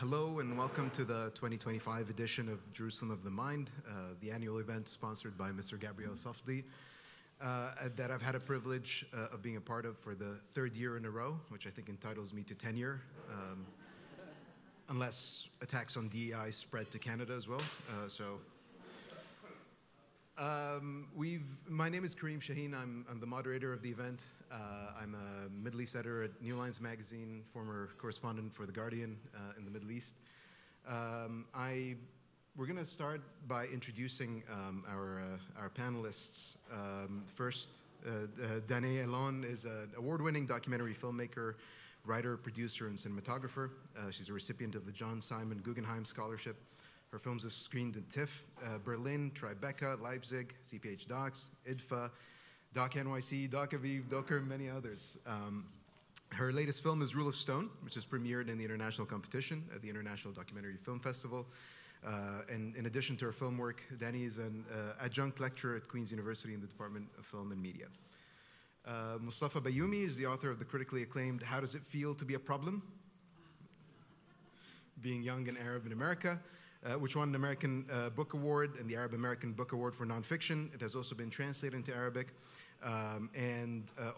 Hello and welcome to the 2025 edition of Jerusalem of the Mind, the annual event sponsored by Mr. Gabriel Safdie, that I've had a privilege of being a part of for the third year in a row, which I think entitles me to tenure, unless attacks on DEI spread to Canada as well. My name is Kareem Shaheen. I'm the moderator of the event. I'm a Middle East editor at New Lines magazine, former correspondent for The Guardian in the Middle East. We're going to start by introducing our panelists. First, Danae Elon is an award-winning documentary filmmaker, writer, producer, and cinematographer. She's a recipient of the John Simon Guggenheim Scholarship. Her films have screened in TIFF, Berlin, Tribeca, Leipzig, CPH Docs, IDFA, Doc NYC, Doc Aviv, Docker, and many others. Her latest film is Rule of Stone, which is premiered in the international competition at the International Documentary Film Festival. And in addition to her film work, Danae is an adjunct lecturer at Queen's University in the Department of Film and Media. Moustafa Bayoumi is the author of the critically acclaimed How Does It Feel to Be a Problem? Being Young and Arab in America, which won an American Book Award and the Arab American Book Award for Nonfiction. It has also been translated into Arabic.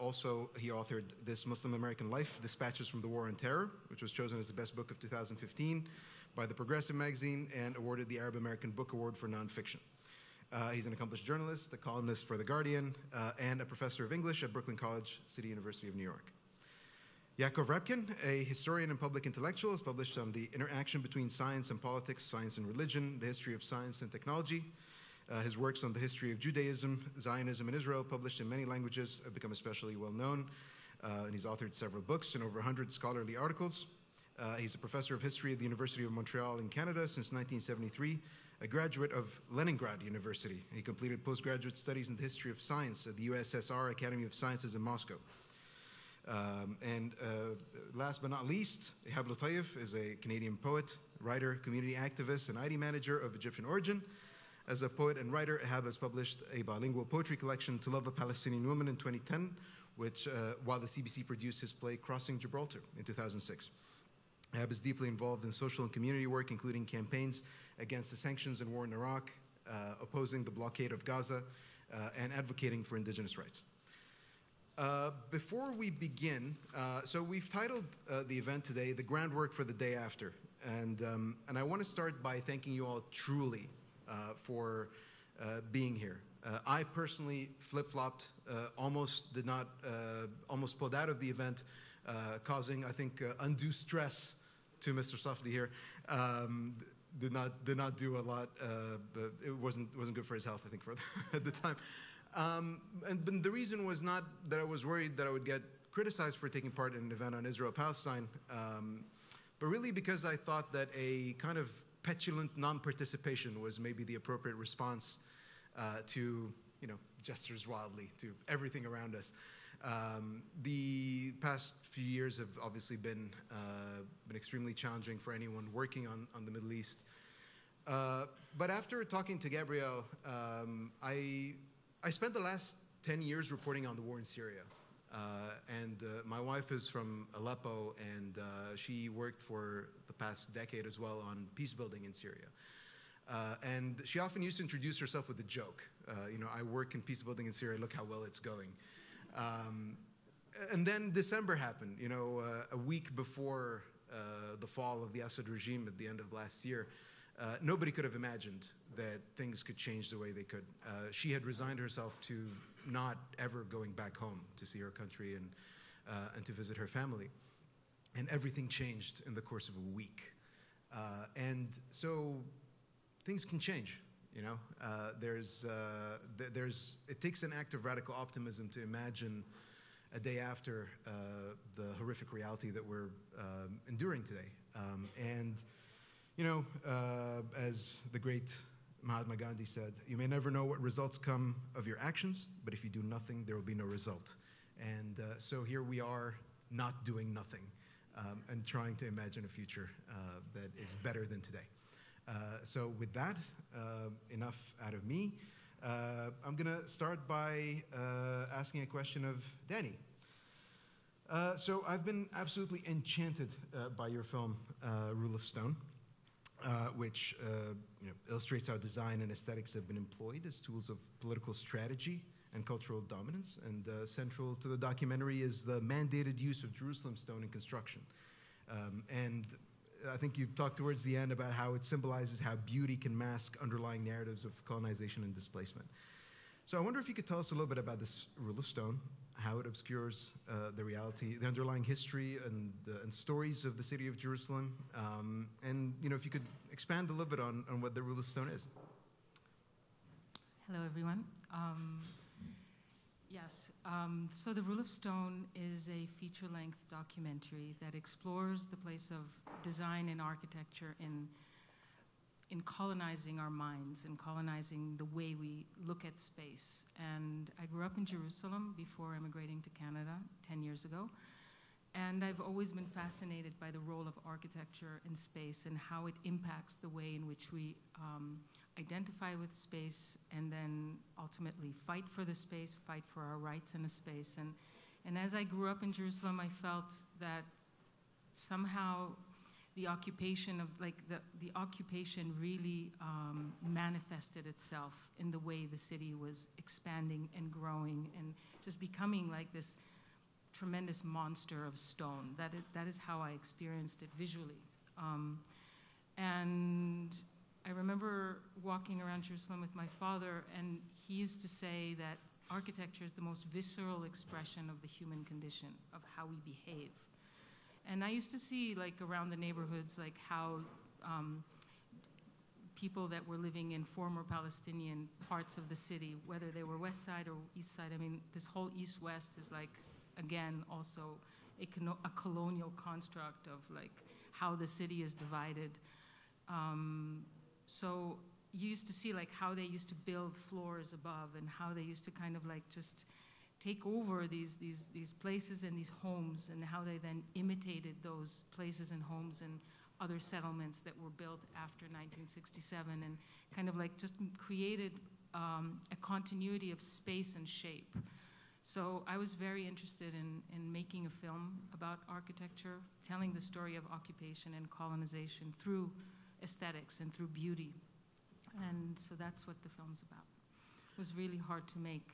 Also, he authored This Muslim American Life, Dispatches from the War on Terror, which was chosen as the best book of 2015 by the Progressive magazine and awarded the Arab American Book Award for Nonfiction. He's an accomplished journalist, a columnist for The Guardian, and a professor of English at Brooklyn College, City University of New York. Yakov, a historian and public intellectual, has published on the interaction between science and politics, science and religion, the history of science and technology. His works on the history of Judaism, Zionism, and Israel, published in many languages, have become especially well known. And he's authored several books and over 100 scholarly articles. He's a professor of history at the University of Montreal in Canada since 1973, a graduate of Leningrad University. He completed postgraduate studies in the history of science at the USSR Academy of Sciences in Moscow. Last but not least, Ehab Lotayef is a Canadian poet, writer, community activist, and ID manager of Egyptian origin. As a poet and writer, Ehab has published a bilingual poetry collection, To Love a Palestinian Woman, in 2010, which, while the CBC produced his play Crossing Gibraltar in 2006. Ehab is deeply involved in social and community work, including campaigns against the sanctions and war in Iraq, opposing the blockade of Gaza, and advocating for indigenous rights. Before we begin, so we've titled the event today, The Groundwork for the Day After. And I want to start by thanking you all truly for being here. I personally flip-flopped, almost pulled out of the event, causing, I think, undue stress to Mr. Safdie here. Did not do a lot, but it wasn't good for his health, I think, at the time. And the reason was not that I was worried that I would get criticized for taking part in an event on Israel-Palestine, but really because I thought that a kind of petulant non-participation was maybe the appropriate response to, gestures wildly, to everything around us. The past few years have obviously been extremely challenging for anyone working on the Middle East. But after talking to Gabriel, I spent the last 10 years reporting on the war in Syria. My wife is from Aleppo, and she worked for the past decade as well on peace building in Syria. And she often used to introduce herself with a joke. I work in peace building in Syria, look how well it's going. And then December happened, a week before the fall of the Assad regime at the end of last year. Nobody could have imagined that things could change the way they could. She had resigned herself to not ever going back home to see her country and to visit her family. And everything changed in the course of a week. And so things can change, it takes an act of radical optimism to imagine a day after the horrific reality that we're enduring today. As the great Mahatma Gandhi said, you may never know what results come of your actions, but if you do nothing, there will be no result. And so here we are, not doing nothing, and trying to imagine a future that is better than today. So with that, enough out of me. I'm going to start by asking a question of Danae. So I've been absolutely enchanted by your film, Rule of Stone, which illustrates how design and aesthetics have been employed as tools of political strategy and cultural dominance. And central to the documentary is the mandated use of Jerusalem stone in construction. And I think you talked towards the end about how it symbolizes how beauty can mask underlying narratives of colonization and displacement. So I wonder if you could tell us a little bit about this Rule of Stone, how it obscures the reality, the underlying history and stories of the city of Jerusalem, and if you could expand a little bit on what the Rule of Stone is. Hello, everyone. Yes, so the Rule of Stone is a feature-length documentary that explores the place of design and architecture in colonizing our minds and colonizing the way we look at space. And I grew up in Jerusalem before immigrating to Canada 10 years ago. And I've always been fascinated by the role of architecture in space and how it impacts the way in which we identify with space and then ultimately fight for the space, fight for our rights in a space. And as I grew up in Jerusalem, I felt that somehow the occupation of, the occupation really manifested itself in the way the city was expanding and growing and just becoming like this tremendous monster of stone. That is how I experienced it visually. And I remember walking around Jerusalem with my father, and he used to say that architecture is the most visceral expression of the human condition, of how we behave. And I used to see, around the neighborhoods, how people that were living in former Palestinian parts of the city, whether they were west side or east side, I mean, this whole east-west is again, also a colonial construct of how the city is divided. So you used to see how they used to build floors above and how they used to kind of just take over these places and these homes, and how they then imitated those places and homes and other settlements that were built after 1967, and kind of just created a continuity of space and shape. So I was very interested in making a film about architecture, telling the story of occupation and colonization through aesthetics and through beauty. And so that's what the film's about. It was really hard to make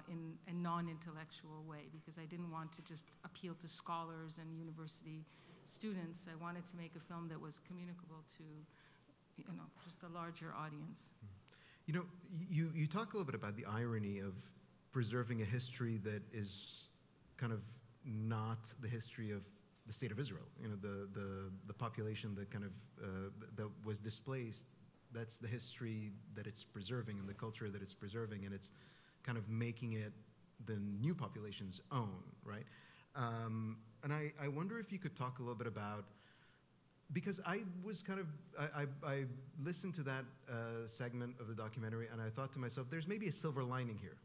in a non-intellectual way, because I didn't want to just appeal to scholars and university students. I wanted to make a film that was communicable to, just a larger audience. You talk a little bit about the irony of preserving a history that is kind of not the history of the state of Israel. The population that kind of that was displaced. That's the history that it's preserving and the culture that it's preserving, and it's kind of making it the new population's own, right? And I wonder if you could talk a little bit about, because I was kind of, I listened to that segment of the documentary, and I thought to myself, there's maybe a silver lining here,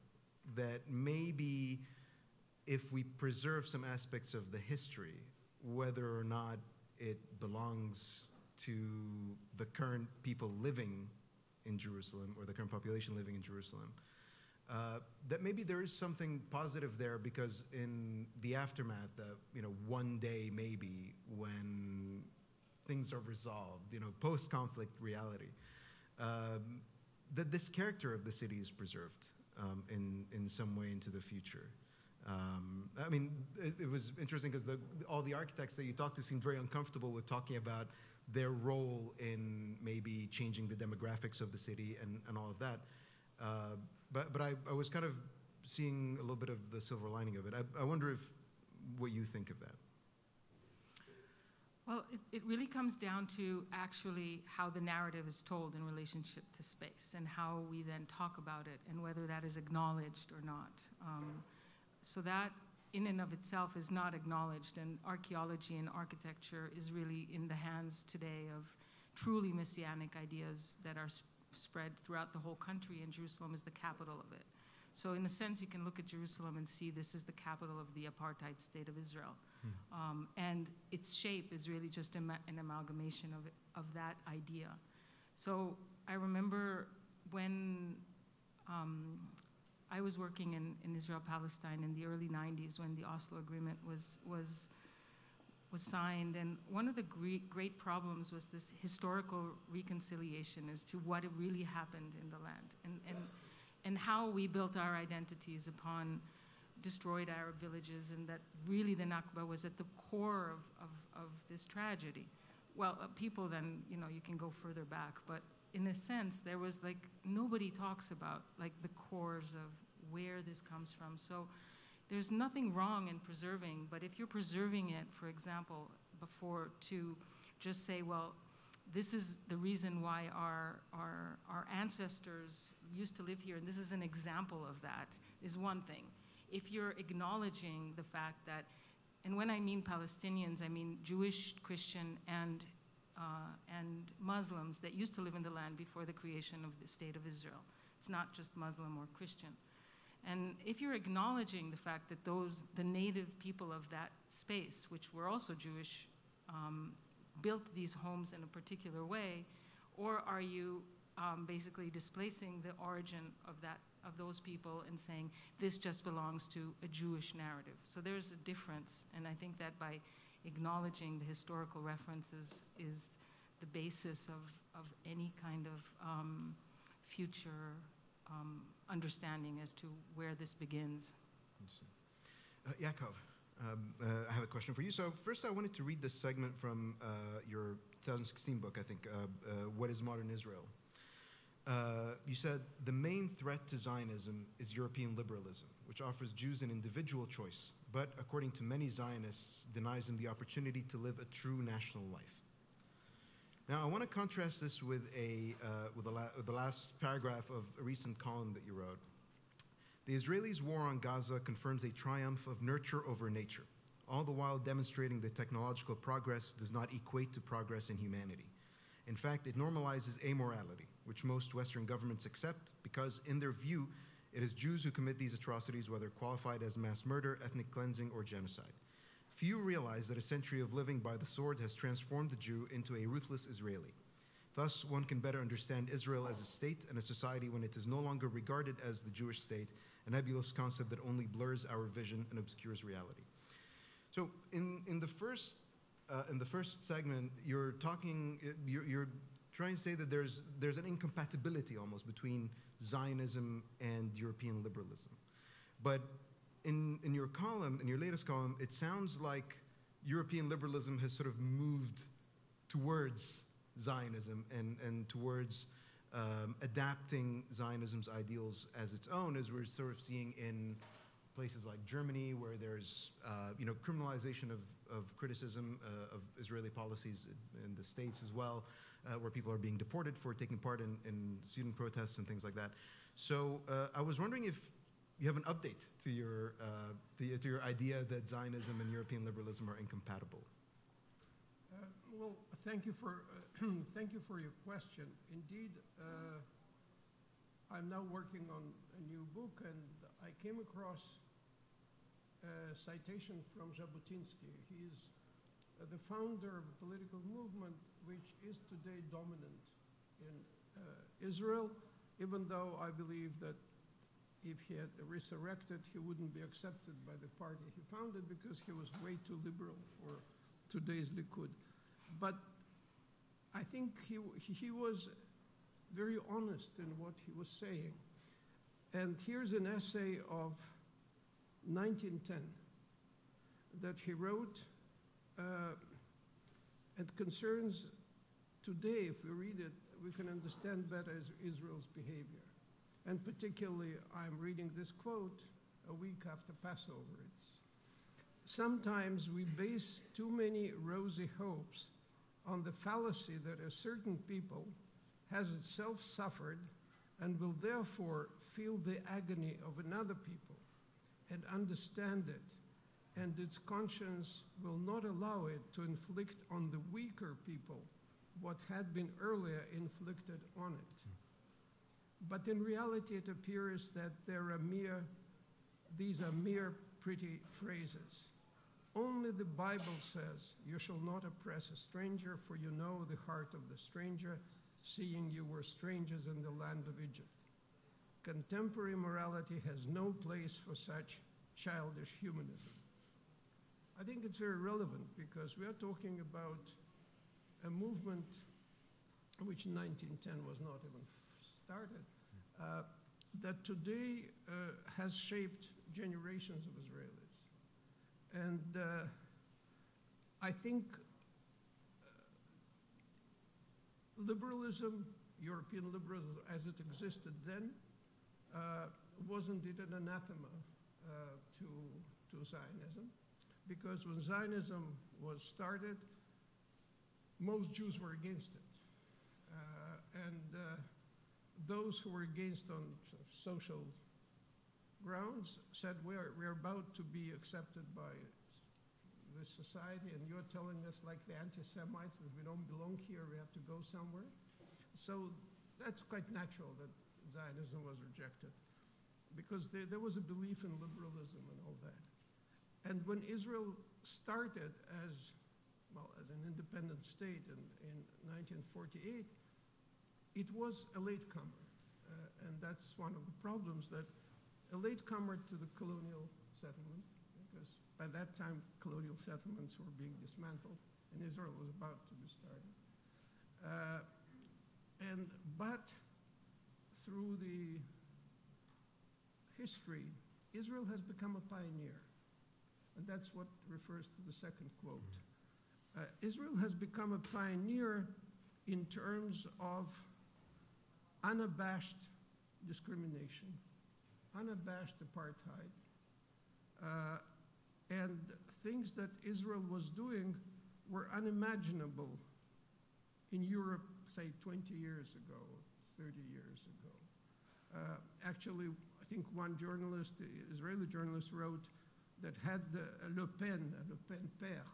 that maybe if we preserve some aspects of the history, whether or not it belongs to the current people living in Jerusalem or the current population living in Jerusalem, that maybe there is something positive there, because in the aftermath, one day maybe when things are resolved, post-conflict reality, that this character of the city is preserved in some way into the future. I mean, it was interesting because all the architects that you talked to seemed very uncomfortable with talking about their role in maybe changing the demographics of the city and all of that. But I was kind of seeing a little bit of the silver lining of it. I wonder what you think of that. Well, it really comes down to actually how the narrative is told in relationship to space, and how we then talk about it, and whether that is acknowledged or not. So that in and of itself is not acknowledged, and archaeology and architecture is really in the hands today of truly messianic ideas that are spread throughout the whole country, and Jerusalem is the capital of it. So in a sense, you can look at Jerusalem and see this is the capital of the apartheid state of Israel. And its shape is really just an amalgamation of that idea. So I remember when I was working in Israel-Palestine in the early 90s when the Oslo Agreement was signed, and one of the great problems was this historical reconciliation as to what really happened in the land, and how we built our identities upon destroyed Arab villages, and that really the Nakba was at the core of this tragedy. Well, people then, you know, you can go further back, but in a sense, there was like, nobody talks about like the cores of where this comes from. So there's nothing wrong in preserving, but if you're preserving it, for example, before to just say, well, this is the reason why our ancestors used to live here, and this is an example of that, is one thing. If you're acknowledging the fact that, and when I mean Palestinians, I mean Jewish, Christian, and Muslims that used to live in the land before the creation of the State of Israel. It's not just Muslim or Christian. And if you're acknowledging the fact that the native people of that space, which were also Jewish, built these homes in a particular way, or are you basically displacing the origin of those people and saying this just belongs to a Jewish narrative? So there's a difference, and I think that by acknowledging the historical references is the basis of any kind of future understanding as to where this begins. Yakov, I have a question for you. So first I wanted to read this segment from your 2016 book, I think, What is Modern Israel? You said, the main threat to Zionism is European liberalism, which offers Jews an individual choice, but according to many Zionists, denies them the opportunity to live a true national life. Now, I want to contrast this with the last paragraph of a recent column that you wrote. The Israelis' war on Gaza confirms a triumph of nurture over nature, all the while demonstrating that technological progress does not equate to progress in humanity. In fact, it normalizes amorality, which most Western governments accept because, in their view, it is Jews who commit these atrocities, whether qualified as mass murder, ethnic cleansing, or genocide. Few realize that a century of living by the sword has transformed the Jew into a ruthless Israeli. Thus, one can better understand Israel as a state and a society when it is no longer regarded as the Jewish state, a nebulous concept that only blurs our vision and obscures reality. So, in the first segment, you're trying to say that there's an incompatibility almost between Zionism and European liberalism. But in your column, in your latest column, it sounds like European liberalism has sort of moved towards Zionism and towards adapting Zionism's ideals as its own, as we're sort of seeing in places like Germany, where there's criminalization of criticism of Israeli policies in the States as well, where people are being deported for taking part in student protests and things like that. So I was wondering if you have an update to your idea that Zionism and European liberalism are incompatible. Well, thank you for your question. Indeed, I'm now working on a new book, and I came across a citation from Jabotinsky. He is the founder of a political movement which is today dominant in Israel, even though I believe that if he had resurrected, he wouldn't be accepted by the party he founded because he was way too liberal for today's Likud. But I think he was very honest in what he was saying. And here's an essay of 1910 that he wrote. It concerns today, if we read it, we can understand better Israel's behavior. And particularly, I'm reading this quote a week after Passover. It's, sometimes we base too many rosy hopes on the fallacy that a certain people has itself suffered and will therefore feel the agony of another people and understand it, and its conscience will not allow it to inflict on the weaker people what had been earlier inflicted on it. But in reality, it appears that these are mere pretty phrases. Only the Bible says, "You shall not oppress a stranger, for you know the heart of the stranger, seeing you were strangers in the land of Egypt." contemporary morality has no place for such childish humanism. I think it's very relevant because we are talking about a movement which in 1910 was not even started, that today has shaped generations of Israelis. And I think liberalism, European liberalism as it existed then, was indeed an anathema to Zionism, because when Zionism was started, most Jews were against it. Those who were against on sort of social grounds said, we're about to be accepted by this society, and you're telling us, like the anti-Semites, that we don't belong here, we have to go somewhere. So that's quite natural that Zionism was rejected, because there was a belief in liberalism and all that. And when Israel started as an independent state in 1948, it was a latecomer. And that's one of the problems, that a latecomer to the colonial settlement, because by that time colonial settlements were being dismantled and Israel was about to be started. But through the history, Israel has become a pioneer. And that's what refers to the second quote. Israel has become a pioneer in terms of unabashed discrimination, unabashed apartheid, and things that Israel was doing were unimaginable in Europe, say 20 years ago, 30 years ago. Actually, I think one journalist, Israeli journalist, wrote that had Le Pen père,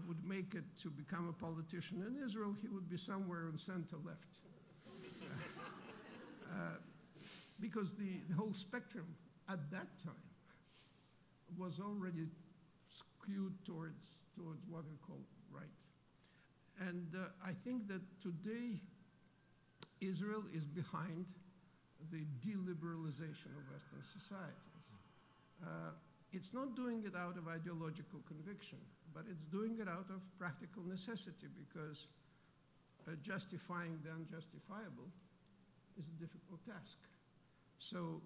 would make it to become a politician in Israel, he would be somewhere on center-left. Because the whole spectrum at that time was already skewed towards what we call right. And I think that today Israel is behind the deliberalization of Western societies. It's not doing it out of ideological conviction, but it's doing it out of practical necessity, because justifying the unjustifiable is a difficult task. So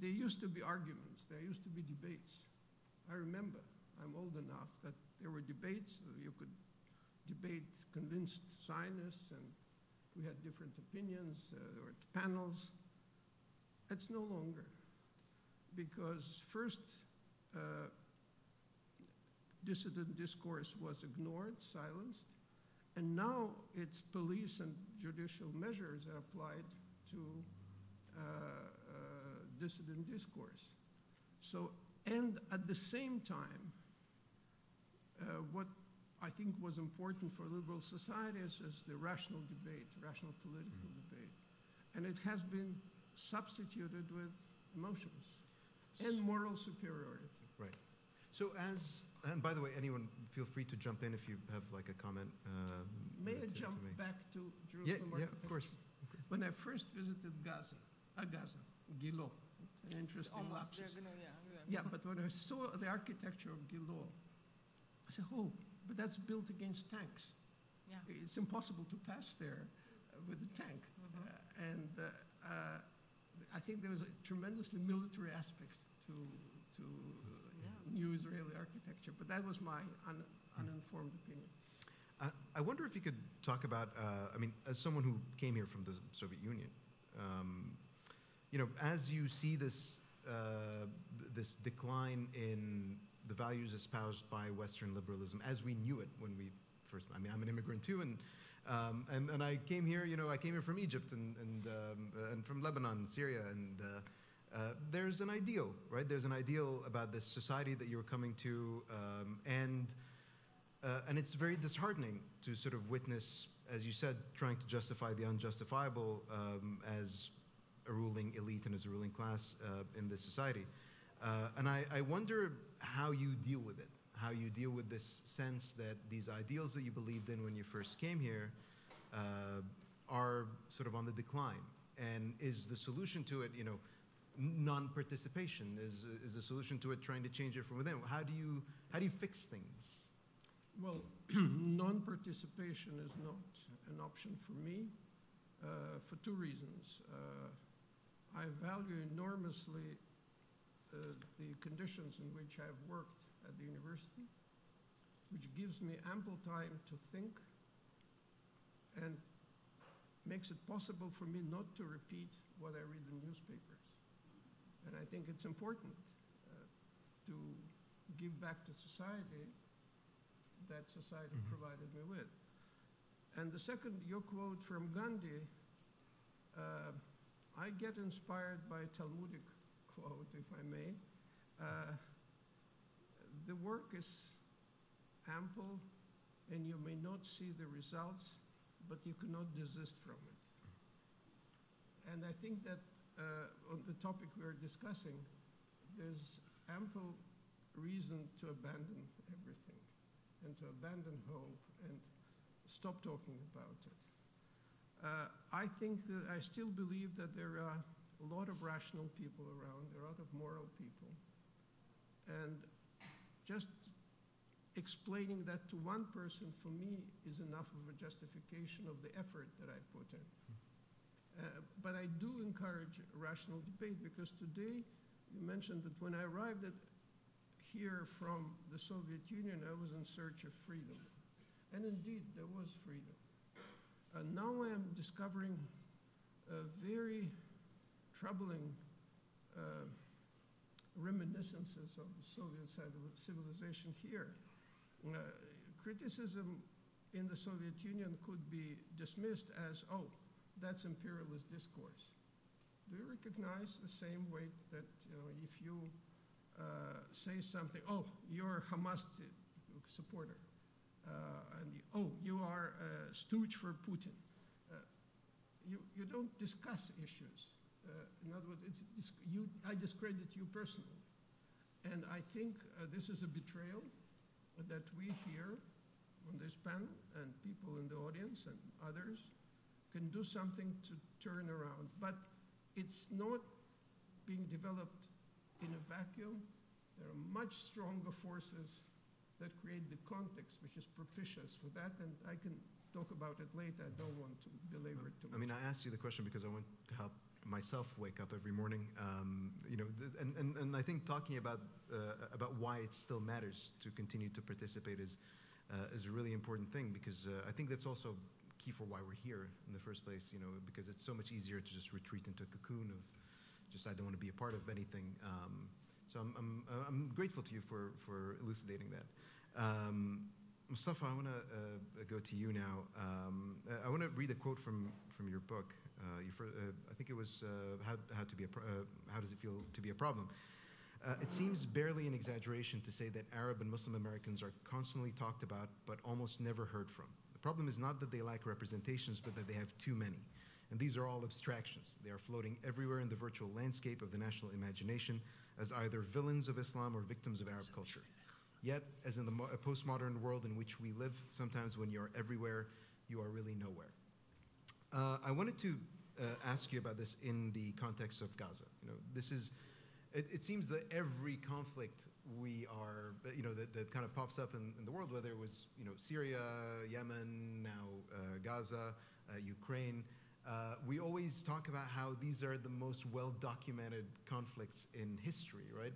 there used to be arguments, there used to be debates. I remember, I'm old enough, that there were debates, you could debate convinced Zionists, and we had different opinions, there were panels. It's no longer, because first, dissident discourse was ignored, silenced, and now it's police and judicial measures are applied to dissident discourse. So, and at the same time, what I think was important for liberal societies is the rational debate, rational political debate. And it has been substituted with emotions and moral superiority. Right. So and by the way, anyone feel free to jump in if you have like a comment. May I jump back to Jerusalem? Yeah, of course. When I first visited Gaza, Gilo, an interesting lapsus. Yeah, but when I saw the architecture of Gilo, I said, oh, but that's built against tanks. Yeah. It's impossible to pass there with a tank. I think there was a tremendously military aspect to new Israeli architecture, but that was my uninformed opinion. I wonder if you could talk about, I mean, as someone who came here from the Soviet Union, you know, as you see this, this decline in the values espoused by Western liberalism as we knew it when we first, I mean, I'm an immigrant too, and I came here, you know, I came here from Egypt and from Lebanon and Syria, and there's an ideal, right? There's an ideal about this society that you're coming to, and it's very disheartening to sort of witness, as you said, trying to justify the unjustifiable as a ruling elite and as a ruling class in this society. And I wonder how you deal with it, how you deal with this sense that these ideals that you believed in when you first came here are sort of on the decline. And is the solution to it, non-participation? Is the solution to it trying to change it from within? How do you fix things? Well, non-participation is not an option for me for two reasons. I value enormously the conditions in which I've worked at the university, which gives me ample time to think and makes it possible for me not to repeat what I read in newspapers. And I think it's important to give back to society that society provided me with. And the second, your quote from Gandhi, I get inspired by a Talmudic quote, if I may. The work is ample and you may not see the results, but you cannot desist from it. And I think that on the topic we're discussing, there's ample reason to abandon everything and to abandon hope and stop talking about it. I think that I still believe that there are a lot of rational people around, there are a lot of moral people. And just explaining that to one person, for me, is enough of a justification of the effort that I put in. But I do encourage rational debate, because today, you mentioned that when I arrived here from the Soviet Union, I was in search of freedom. And indeed, there was freedom. Now I am discovering very troubling reminiscences of the Soviet civilization here. Criticism in the Soviet Union could be dismissed as, oh, that's imperialist discourse. Do you recognize the same way that if you say something, oh, you're a Hamas supporter, and you are a stooge for Putin. You don't discuss issues. In other words, I discredit you personally. And I think this is a betrayal that we here on this panel and people in the audience and others can do something to turn around. But it's not being developed in a vacuum. There are much stronger forces that create the context which is propitious for that, and I can talk about it later. I don't want to belabor it too much. I mean, I asked you the question because I want to help myself wake up every morning. And I think talking about why it still matters to continue to participate is a really important thing, because I think that's also key for why we're here in the first place. Because it's so much easier to just retreat into a cocoon of just I don't want to be a part of anything. So I'm grateful to you for elucidating that. Moustafa, I want to go to you now. I want to read a quote from your book. I think it was how does it feel to be a problem? It seems barely an exaggeration to say that Arab and Muslim Americans are constantly talked about but almost never heard from. The problem is not that they lack representations, but that they have too many. And these are all abstractions. They are floating everywhere in the virtual landscape of the national imagination as either villains of Islam or victims of Arab culture. Yet, as in the postmodern world in which we live, sometimes when you're everywhere, you are really nowhere. I wanted to ask you about this in the context of Gaza. It seems that every conflict that kind of pops up in the world, whether it was Syria, Yemen, now Gaza, Ukraine, we always talk about how these are the most well-documented conflicts in history, right?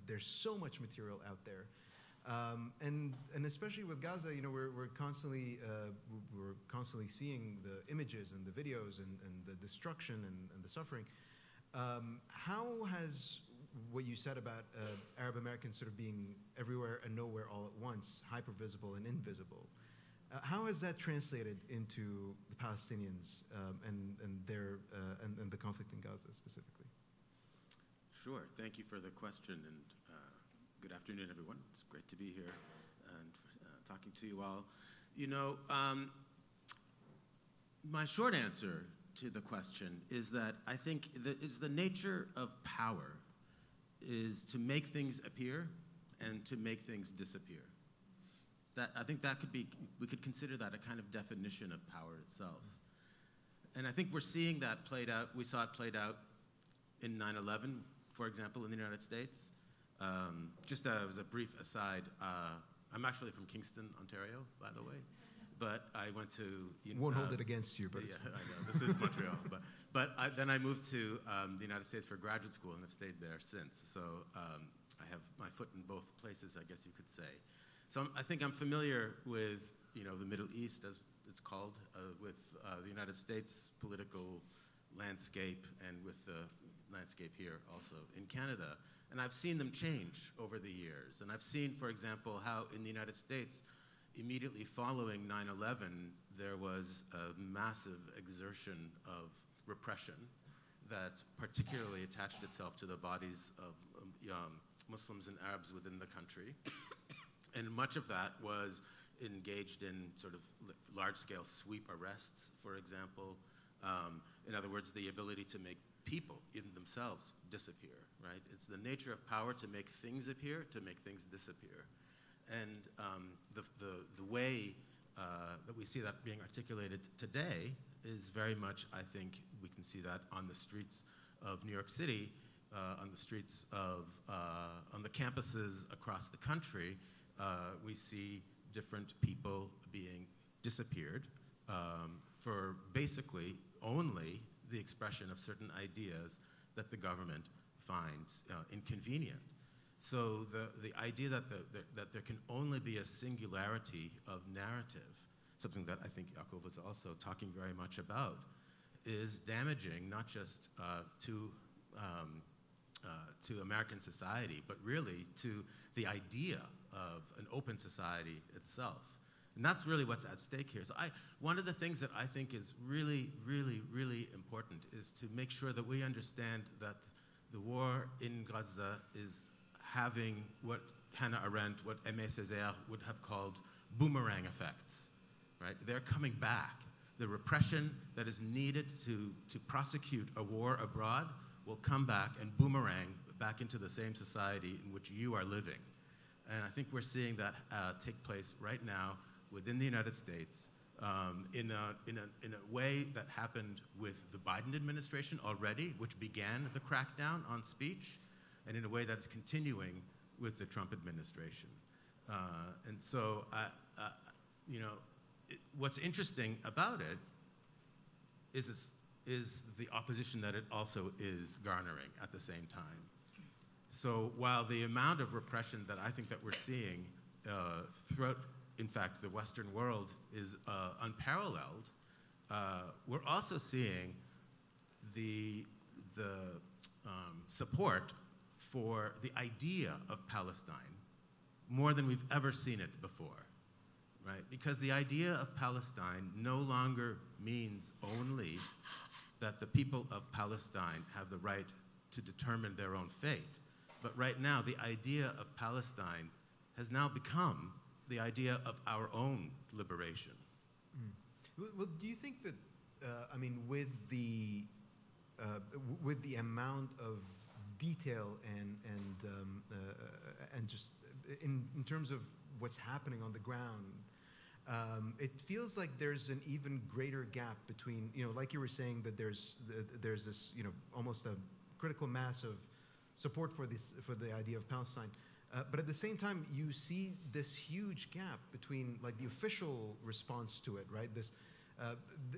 There's so much material out there. And especially with Gaza, we're constantly seeing the images and the videos and the destruction and the suffering. How has what you said about Arab Americans sort of being everywhere and nowhere all at once, hyper-visible and invisible, how has that translated into the Palestinians and the conflict in Gaza specifically? Sure. Thank you for the question, and good afternoon, everyone. It's great to be here and talking to you all. My short answer to the question is that I think the nature of power is to make things appear and to make things disappear. I think that we could consider that a kind of definition of power itself. And I think we're seeing that played out. We saw it played out in 9/11, for example, in the United States. Just as a brief aside, I'm actually from Kingston, Ontario, by the way. But I went to... Won't hold it against you, but... Yeah, I know. This is Montreal. But then I moved to the United States for graduate school and have stayed there since. So I have my foot in both places, I guess you could say. So I think I'm familiar with, the Middle East, as it's called, with the United States political landscape and with the landscape here also in Canada. And I've seen them change over the years. And I've seen, for example, how in the United States, immediately following 9/11, there was a massive exertion of repression that particularly attached itself to the bodies of Muslims and Arabs within the country. And much of that was engaged in sort of large-scale sweep arrests, for example. In other words, the ability to make people in themselves disappear, right? It's the nature of power to make things appear, to make things disappear. And the way that we see that being articulated today is very much, I think, we can see that on the streets of New York City, on the streets of, on the campuses across the country. We see different people being disappeared for basically only the expression of certain ideas that the government finds inconvenient. So the idea that there can only be a singularity of narrative, something that I think Yakov was also talking very much about, is damaging not just to American society, but really to the idea of an open society itself. And that's really what's at stake here. So one of the things that I think is really, really, really important is to make sure that we understand that the war in Gaza is having what Hannah Arendt, what Aimé Césaire would have called boomerang effects, right? They're coming back. The repression that is needed to prosecute a war abroad will come back and boomerang back into the same society in which you are living. And I think we're seeing that take place right now within the United States in a way that happened with the Biden administration already, which began the crackdown on speech, and in a way that's continuing with the Trump administration. And so, what's interesting about it is the opposition that it also is garnering at the same time. So while the amount of repression that I think that we're seeing throughout, in fact, the Western world is unparalleled, we're also seeing the support for the idea of Palestine more than we've ever seen it before, right? Because the idea of Palestine no longer means only that the people of Palestine have the right to determine their own fate. But right now, the idea of Palestine has now become the idea of our own liberation. Well, do you think that, with the amount of detail and just in terms of what's happening on the ground, it feels like there's an even greater gap between, like you were saying, that there's this, almost a critical mass of support for the idea of Palestine. But at the same time, you see this huge gap between like the official response to it, right? This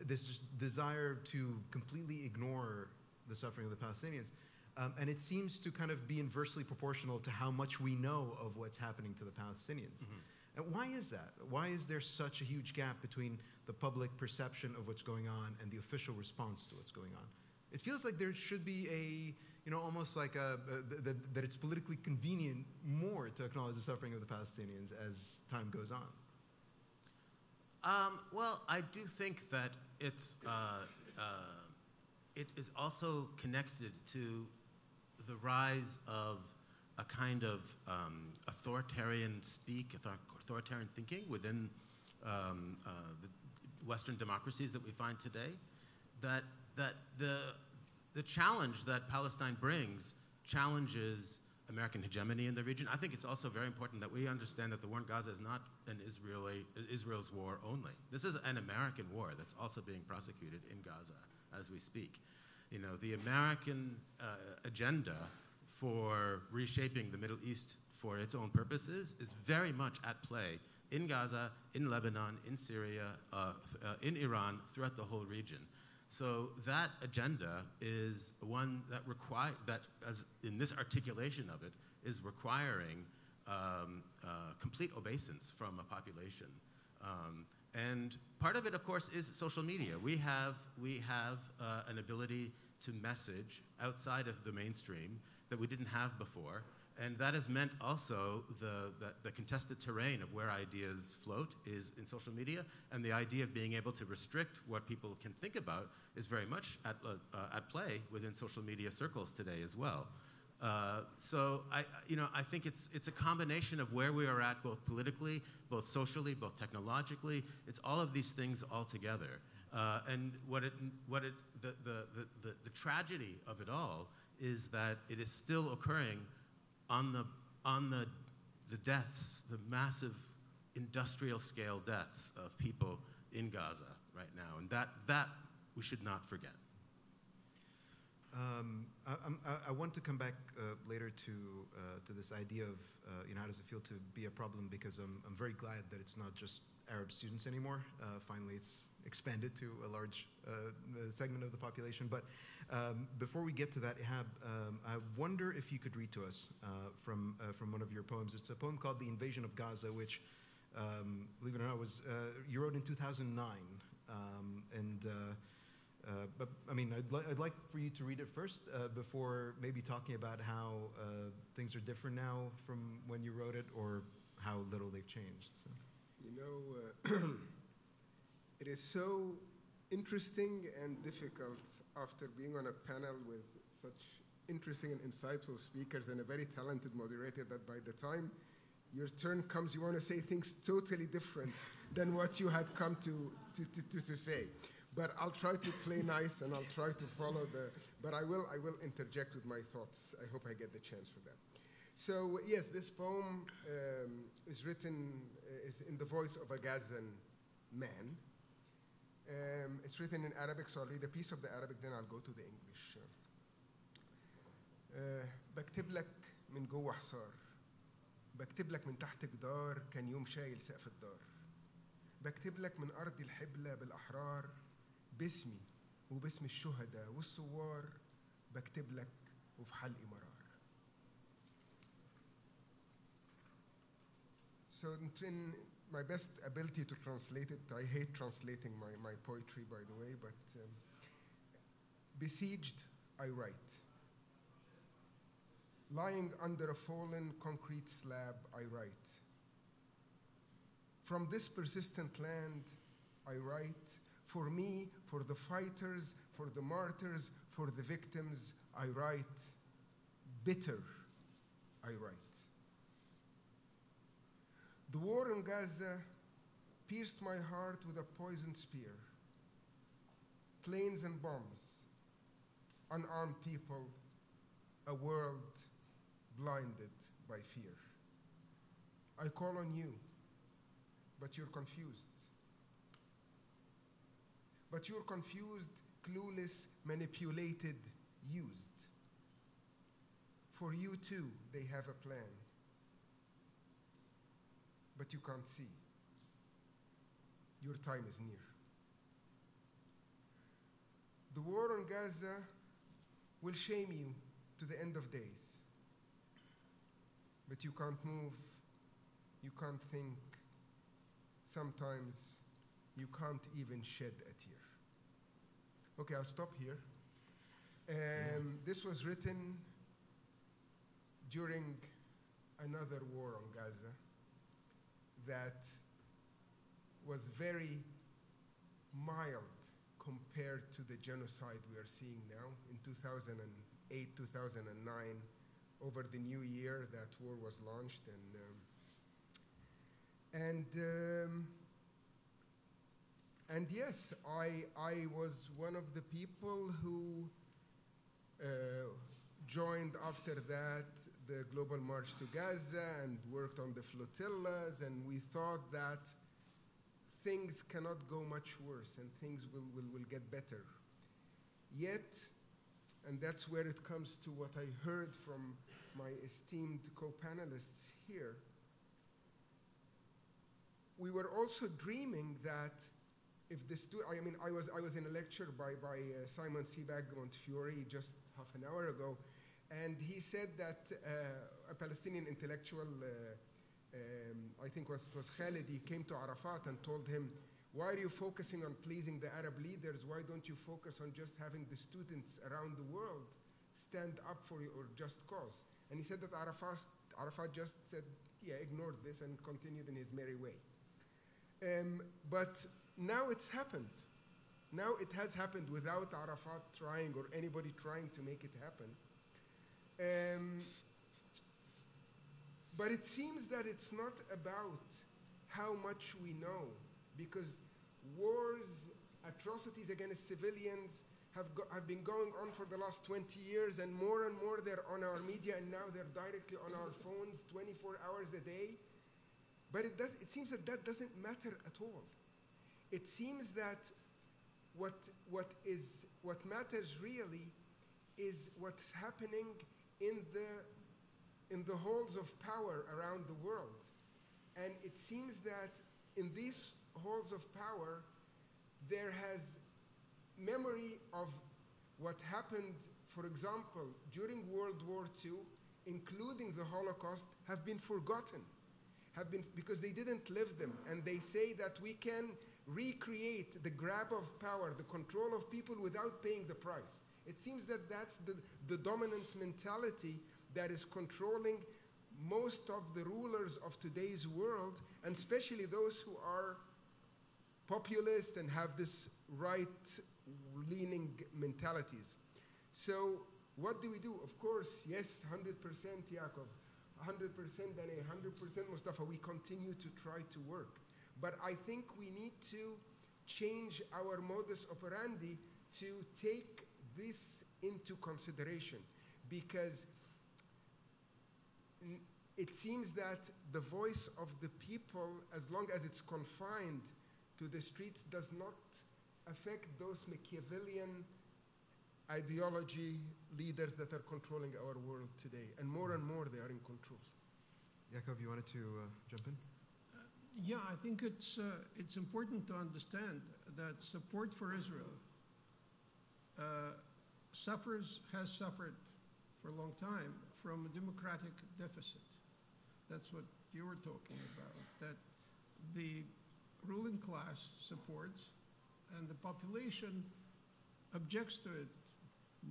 just desire to completely ignore the suffering of the Palestinians. And it seems to kind of be inversely proportional to how much we know of what's happening to the Palestinians. Mm-hmm. And why is that? Why is there such a huge gap between the public perception of what's going on and the official response to what's going on? It feels like there should be almost like that it's politically convenient more to acknowledge the suffering of the Palestinians as time goes on. Well, I do think that it is also connected to the rise of a kind of authoritarian thinking within the Western democracies that we find today, that the challenge that Palestine brings challenges American hegemony in the region. I think it's also very important that we understand that the war in Gaza is not Israel's war only. This is an American war that's also being prosecuted in Gaza as we speak. You know, the American agenda for reshaping the Middle East for its own purposes is very much at play in Gaza, in Lebanon, in Syria, in Iran, throughout the whole region. So that agenda is one that as in this articulation of it, is requiring complete obeisance from a population. And part of it, of course, is social media. We have an ability to message outside of the mainstream that we didn't have before. And that has meant also the contested terrain of where ideas float is in social media, and the idea of being able to restrict what people can think about is very much at play within social media circles today as well. So I think it's a combination of where we are at, both politically, both socially, both technologically. It's all of these things all together. And the tragedy of it all is that it is still occurring on the deaths, the massive industrial scale deaths of people in Gaza right now, and that we should not forget. I want to come back later to this idea of how does it feel to be a problem, because I'm very glad that it's not just Arab students anymore. Finally, it's expanded to a large segment of the population. But before we get to that, Ehab, I wonder if you could read to us from one of your poems. It's a poem called "The Invasion of Gaza," which, believe it or not, you wrote in 2009. But I mean, I'd like for you to read it first before maybe talking about how things are different now from when you wrote it, or how little they've changed. So. You know, it is so interesting and difficult after being on a panel with such interesting and insightful speakers and a very talented moderator that by the time your turn comes, you want to say things totally different than what you had come to say. But I'll try to play nice and I'll try to follow but I will interject with my thoughts. I hope I get the chance for that. So yes, this poem is written is in the voice of a Gazan man. It's written in Arabic, so I'll read a piece of the Arabic, then I'll go to the English. بكتب لك من جوه حصار، بكتب لك من تحت جدار كان يوم شايل سقف الدار، بكتب لك من أرض الحبلة بالأحرار باسمي وباسم الشهداء والثوار، بكتب لك وفي حلقي مرار. So in my best ability to translate it, I hate translating my poetry, by the way, but besieged, I write. Lying under a fallen concrete slab, I write. From this persistent land, I write. For me, for the fighters, for the martyrs, for the victims, I write. Bitter, I write. The war in Gaza pierced my heart with a poisoned spear. Planes and bombs, unarmed people, a world blinded by fear. I call on you, but you're confused. But you're confused, clueless, manipulated, used. For you too, they have a plan. But you can't see. Your time is near. The war on Gaza will shame you to the end of days. But you can't move, you can't think. Sometimes you can't even shed a tear. Okay, I'll stop here. This was written during another war on Gaza that was very mild compared to the genocide we are seeing now. In 2008, 2009, over the new year, that war was launched, and yes, I was one of the people who joined after that the Global March to Gaza and worked on the flotillas, and we thought that things cannot go much worse and things will get better. Yet, and that's where it comes to what I heard from my esteemed co-panelists here, we were also dreaming that if this, I was in a lecture by Simon Sebag Montefiore just half an hour ago, and he said that a Palestinian intellectual, I think it was Khalid, he came to Arafat and told him, why are you focusing on pleasing the Arab leaders? Why don't you focus on just having the students around the world stand up for your just cause? And he said that Arafat just said, yeah, ignored this and continued in his merry way. But now it's happened. Now it has happened without Arafat trying or anybody trying to make it happen. But it seems that it's not about how much we know, because wars, atrocities against civilians have been going on for the last 20 years, and more they're on our media, and now they're directly on our phones 24 hours a day. But it seems that doesn't matter at all. It seems that what matters really is what's happening in the halls of power around the world. And it seems that in these halls of power, there has memory of what happened, for example, during World War II, including the Holocaust, have been forgotten, because they didn't live them. And they say that we can recreate the grab of power, the control of people without paying the price. It seems that that's the dominant mentality that is controlling most of the rulers of today's world, and especially those who are populist and have this right-leaning mentalities. So what do we do? Of course, yes, 100% Yakov, 100% Danae, 100% Moustafa, we continue to try to work. But I think we need to change our modus operandi to take this into consideration, because it seems that the voice of the people, as long as it's confined to the streets, does not affect those Machiavellian ideology leaders that are controlling our world today. And more they are in control. Yakov, you wanted to jump in? Yeah, I think it's important to understand that support for Israel has suffered for a long time from a democratic deficit. That's what you were talking about, that the ruling class supports and the population objects to it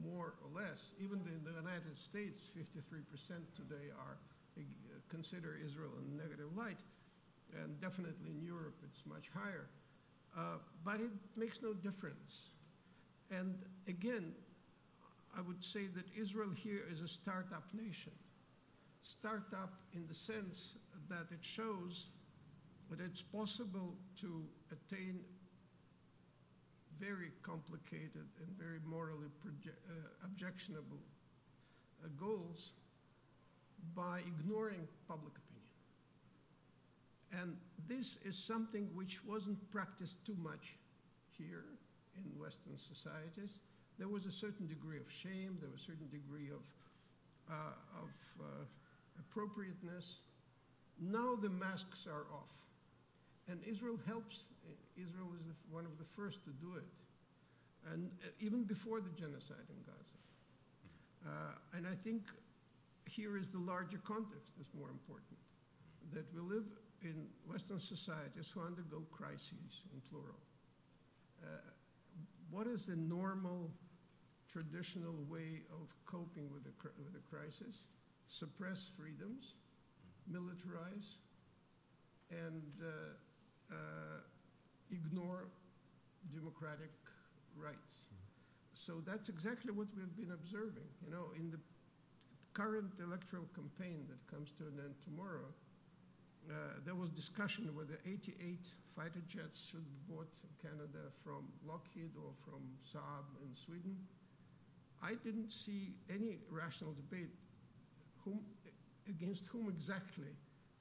more or less. Even in the United States, 53% today consider Israel in a negative light, and definitely in Europe it's much higher. But it makes no difference. And again, I would say that Israel here is a startup nation. Startup in the sense that it shows that it's possible to attain very complicated and very morally objectionable goals by ignoring public opinion. And this is something which wasn't practiced too much here in Western societies. There was a certain degree of shame, there was a certain degree of appropriateness. Now the masks are off. And Israel helps. Israel is one of the first to do it. And even before the genocide in Gaza. And I think here is the larger context that's more important. That we live in Western societies who undergo crises, in plural. What is the normal, traditional way of coping with a crisis? Suppress freedoms, militarize, and ignore democratic rights. So that's exactly what we've been observing. You know, in the current electoral campaign that comes to an end tomorrow, there was discussion whether 88 fighter jets should be bought in Canada from Lockheed or from Saab in Sweden. I didn't see any rational debate against whom exactly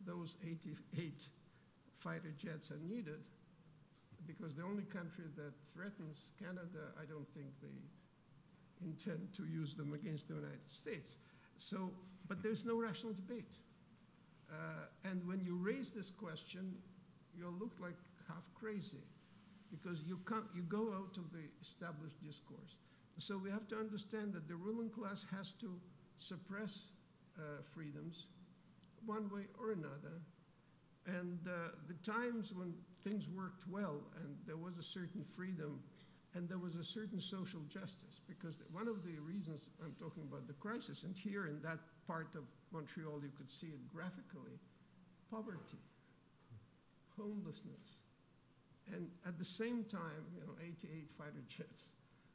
those 88 fighter jets are needed, because the only country that threatens Canada, I don't think they intend to use them against the United States. So, but there's no rational debate. And when you raise this question, you'll look like half crazy, because you go out of the established discourse. So we have to understand that the ruling class has to suppress freedoms one way or another. And the times when things worked well and there was a certain freedom and there was a certain social justice, because one of the reasons I'm talking about the crisis, and here in that part of Montreal you could see it graphically, poverty, homelessness, and at the same time, 88 fighter jets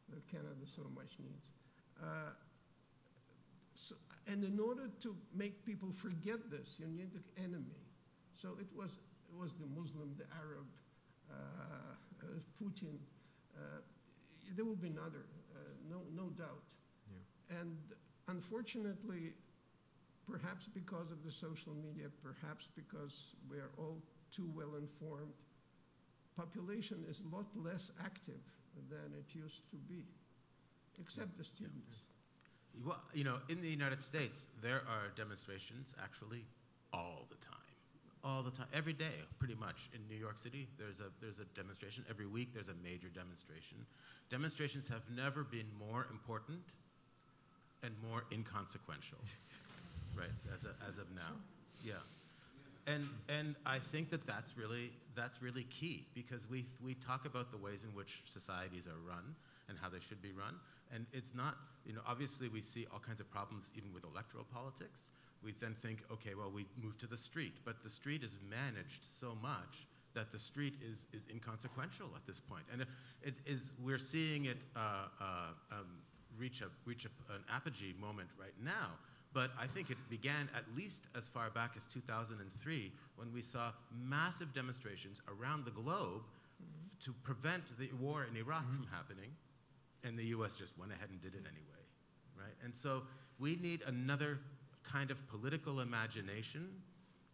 that Canada so much needs. And in order to make people forget this, you need an enemy. So it was the Muslim, the Arab, Putin. There will be another, no doubt. Yeah. And unfortunately, perhaps because of the social media, perhaps because we are all too well informed, population is a lot less active than it used to be, except the students. Well, in the United States, there are demonstrations actually all the time. All the time, every day, pretty much. In New York City, there's a demonstration. Every week, there's a major demonstration. Demonstrations have never been more important and more inconsequential, right? As of now, yeah. And I think that's really key, because we talk about the ways in which societies are run and how they should be run, and it's not, obviously we see all kinds of problems even with electoral politics. We then think, okay, well, we move to the street, but the street is managed so much that the street is inconsequential at this point, and we're seeing it reach an apogee moment right now. But I think it began at least as far back as 2003, when we saw massive demonstrations around the globe to prevent the war in Iraq from happening, and the U.S. just went ahead and did it anyway, right? And so we need another kind of political imagination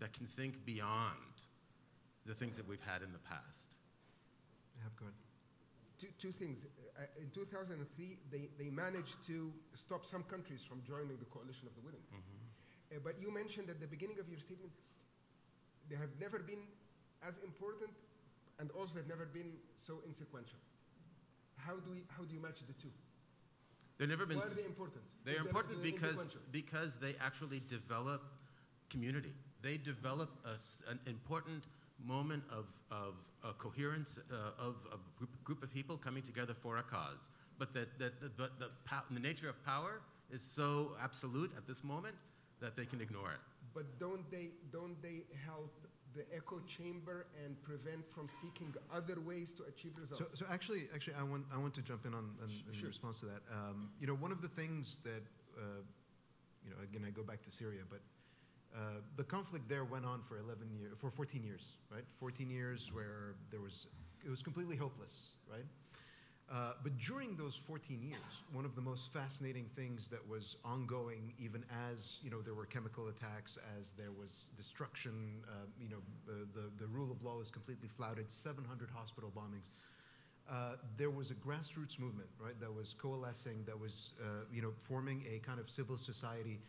that can think beyond the things that we've had in the past. Ehab, go ahead. Two things. In 2003, they managed to stop some countries from joining the coalition of the willing. But you mentioned at the beginning of your statement, they have never been as important, and also have never been so insequential. How do you match the two? They've never been. Why are they important? They're important because they actually develop community. They develop an important moment of a coherence of a group of people coming together for a cause. But the nature of power is so absolute at this moment that they can ignore it. But don't they help the echo chamber and prevent from seeking other ways to achieve results? So actually, I want to jump in in response to that. One of the things that, again, I go back to Syria, but the conflict there went on for 14 years, right? 14 years where it was completely hopeless, right? But during those 14 years, one of the most fascinating things that was ongoing, even as there were chemical attacks, as there was destruction, the rule of law was completely flouted, 700 hospital bombings. There was a grassroots movement, right, that was coalescing, that was forming a kind of civil society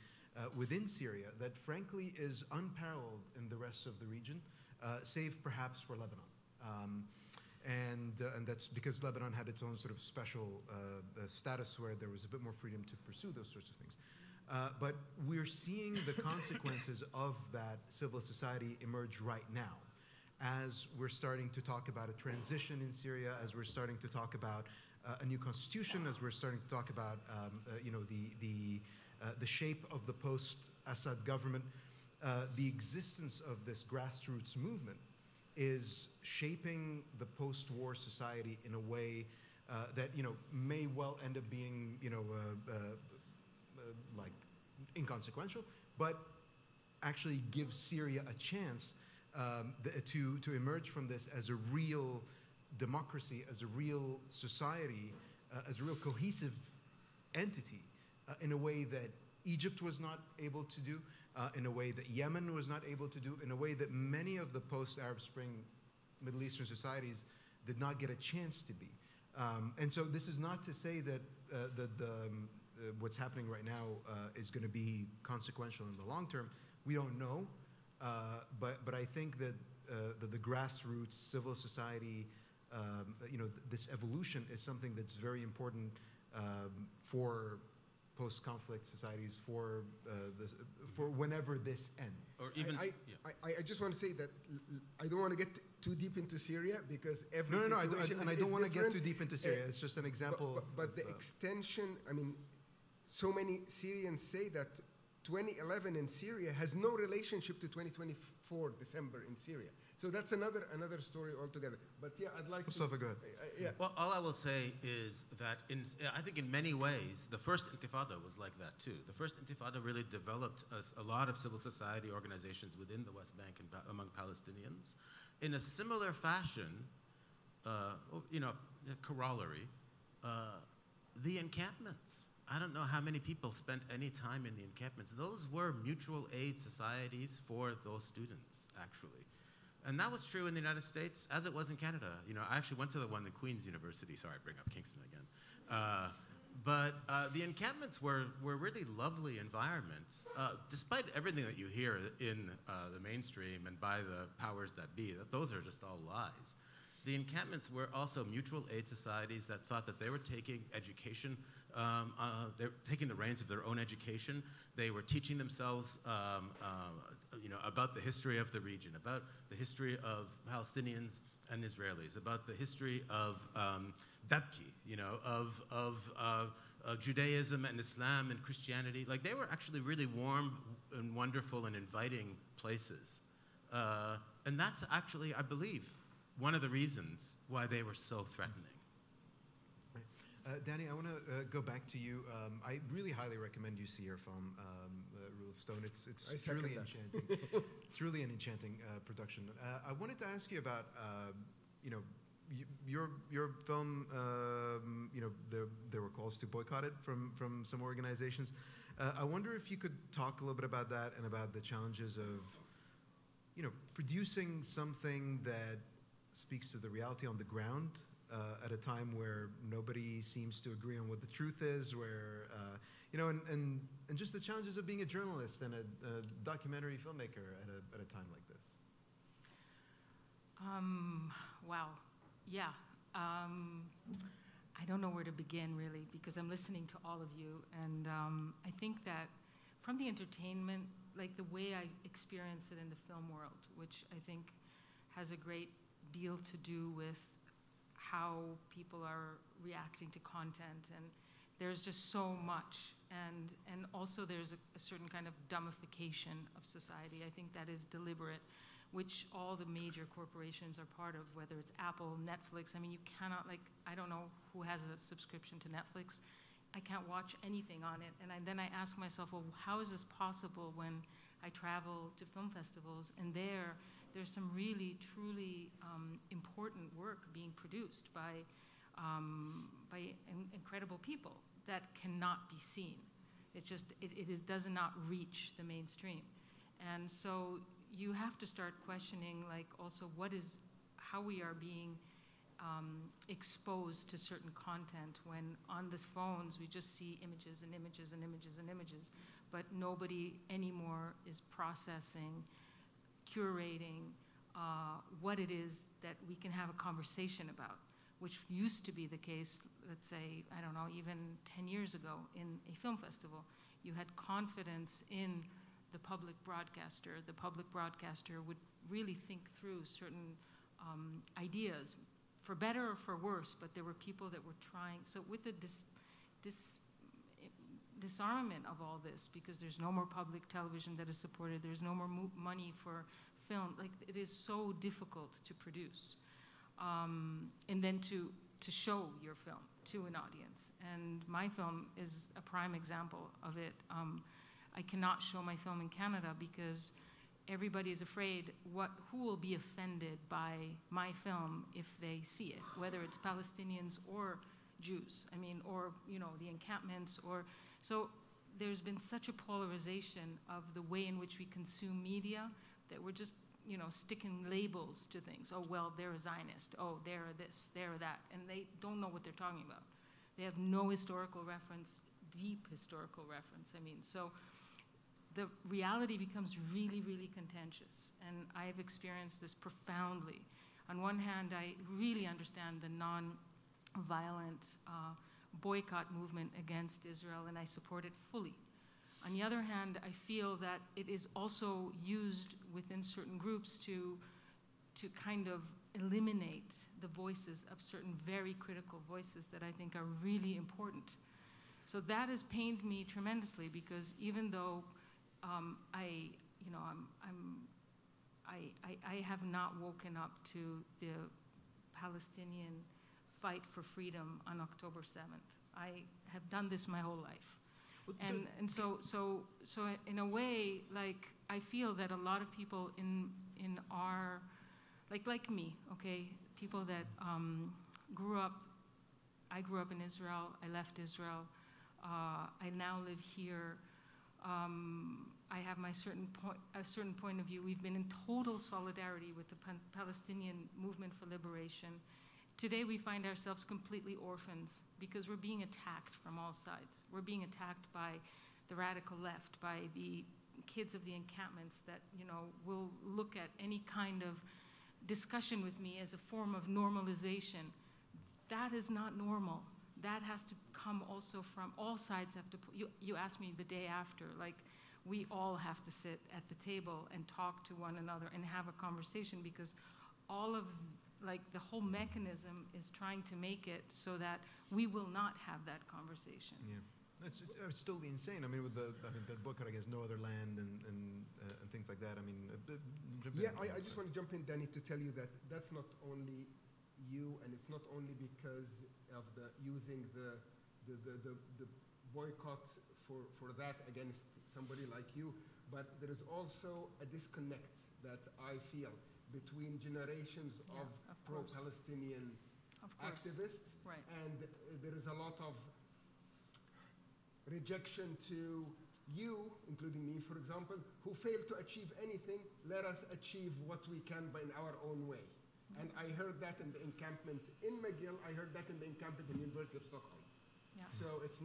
within Syria that frankly is unparalleled in the rest of the region, save perhaps for Lebanon. And that's because Lebanon had its own sort of special status where there was a bit more freedom to pursue those sorts of things. But we're seeing the consequences of that civil society emerge right now, as we're starting to talk about a transition in Syria, as we're starting to talk about a new constitution, as we're starting to talk about the shape of the post-Assad government. The existence of this grassroots movement is shaping the post-war society in a way that may well end up being like inconsequential, but actually gives Syria a chance to emerge from this as a real democracy, as a real society, as a real cohesive entity, in a way that Egypt was not able to do, in a way that Yemen was not able to do, in a way that many of the post-Arab Spring Middle Eastern societies did not get a chance to be. And so this is not to say that what's happening right now is going to be consequential in the long term. We don't know, but I think that the grassroots civil society, this evolution is something that's very important for post-conflict societies for whenever this ends. Or even, I just want to say that I don't want to get too deep into Syria because every No, situation and I is don't want to get different. too deep into Syria. It's just an example. But the extension, I mean, so many Syrians say that 2011 in Syria has no relationship to 2024 December in Syria. So that's another story altogether. But yeah, I'd like Moustafa, to... go ahead. Yeah. Well, all I will say is that I think in many ways, the first Intifada was like that too. The first Intifada really developed a lot of civil society organizations within the West Bank and among Palestinians. In a similar fashion, corollary, the encampments. I don't know how many people spent any time in the encampments. Those were mutual aid societies for those students, actually. And that was true in the United States as it was in Canada. I actually went to the one in Queen's University. Sorry, I bring up Kingston again. But the encampments were really lovely environments, despite everything that you hear in the mainstream and by the powers that be. Those are just all lies. The encampments were also mutual aid societies that thought that they were taking education, they were taking the reins of their own education. They were teaching themselves about the history of the region, about the history of Palestinians and Israelis, about the history of Dabki, of Judaism and Islam and Christianity. Like, they were actually really warm and wonderful and inviting places. And that's actually, I believe, one of the reasons why they were so threatening. Danae, I want to go back to you. I really highly recommend you see your film, Rule of Stone. It's truly enchanting. Truly an enchanting production. I wanted to ask you about, your film. There were calls to boycott it from some organizations. I wonder if you could talk a little bit about that and about the challenges of, producing something that speaks to the reality on the ground. At a time where nobody seems to agree on what the truth is, where, and just the challenges of being a journalist and a documentary filmmaker at a time like this. Wow. Yeah. I don't know where to begin, really, because I'm listening to all of you. And I think that from the entertainment, like the way I experience it in the film world, which I think has a great deal to do with how people are reacting to content, and there's just so much, and also there's a certain kind of dumbification of society. I think that is deliberate, which all the major corporations are part of, whether it's Apple, Netflix. I mean, you cannot, I don't know who has a subscription to Netflix. I can't watch anything on it, and then I ask myself, well, how is this possible when I travel to film festivals, and there's some really, truly important work being produced by incredible people that cannot be seen. It does not reach the mainstream. And so you have to start questioning, also how we are being exposed to certain content when on the phones we just see images and images and images and images, but nobody anymore is processing, curating what it is that we can have a conversation about, which used to be the case, let's say, I don't know, even 10 years ago in a film festival. You had confidence in the public broadcaster. The public broadcaster would really think through certain ideas, for better or for worse, but there were people that were trying. So with the disarmament of all this, because there's no more public television that is supported, there's no more money for film, it is so difficult to produce, and then to show your film to an audience. And my film is a prime example of it. I cannot show my film in Canada because everybody is afraid who will be offended by my film if they see it, whether it's Palestinians or Jews, or the encampments, so there's been such a polarization of the way in which we consume media that we're just, sticking labels to things. Oh, well, they're a Zionist. Oh, they're this, they're that. And they don't know what they're talking about. They have no historical reference, deep historical reference. So the reality becomes really, really contentious. And I've experienced this profoundly. On one hand, I really understand the non-violent boycott movement against Israel, and I support it fully. On the other hand, I feel that it is also used within certain groups to kind of eliminate the voices of certain very critical voices that I think are really important. So that has pained me tremendously, because even though I have not woken up to the Palestinian fight for freedom on October 7th. I have done this my whole life. And so in a way, like, I feel that a lot of people in our, like me, okay, people that I grew up in Israel, I left Israel, I now live here, I have a certain point of view. We've been in total solidarity with the Palestinian movement for liberation. Today we find ourselves completely orphans because we're being attacked from all sides. We're being attacked by the radical left, by the kids of the encampments that will look at any kind of discussion with me as a form of normalization. That is not normal. That has to come also from all sides. You asked me the day after, like, we all have to sit at the table and talk to one another and have a conversation, because all of the whole mechanism is trying to make it so that we will not have that conversation. Yeah, it's totally insane. With that book against No Other Land and things like that. I just want to jump in, Danny, to tell you that that's not only you, and it's not only because of using the boycott for that against somebody like you, but there is also a disconnect that I feel between generations of pro-Palestinian activists, right. And there is a lot of rejection to you, including me, for example, who failed to achieve anything. Let us achieve what we can in our own way. And I heard that in the encampment in McGill. I heard that in the encampment in the University of Stockholm. Yeah. So it's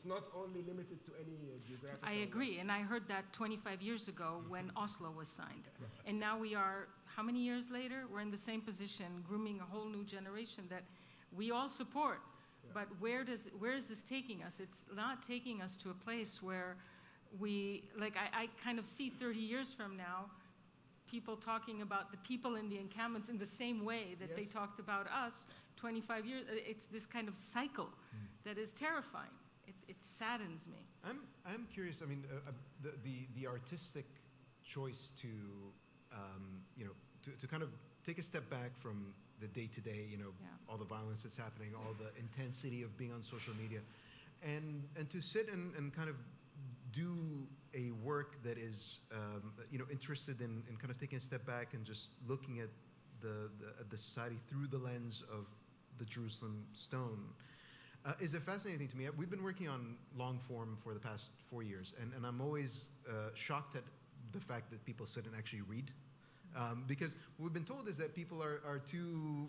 not only limited to any geographic. I agree, and I heard that 25 years ago when Oslo was signed. And now we are, how many years later? We're in the same position, grooming a whole new generation that we all support. Yeah. But where is this taking us? It's not taking us to a place where I kind of see 30 years from now, people talking about the people in the encampments in the same way that they talked about us 25 years. It's this kind of cycle that is terrifying. It saddens me. I'm curious. The artistic choice to to kind of take a step back from the day-to-day, all the violence that's happening, all the intensity of being on social media, and to sit and kind of do a work that is interested in kind of taking a step back and just looking at the society through the lens of the Jerusalem stone is a fascinating thing to me. We've been working on long form for the past 4 years, and I'm always shocked at the fact that people sit and actually read. Because what we've been told is that people are too,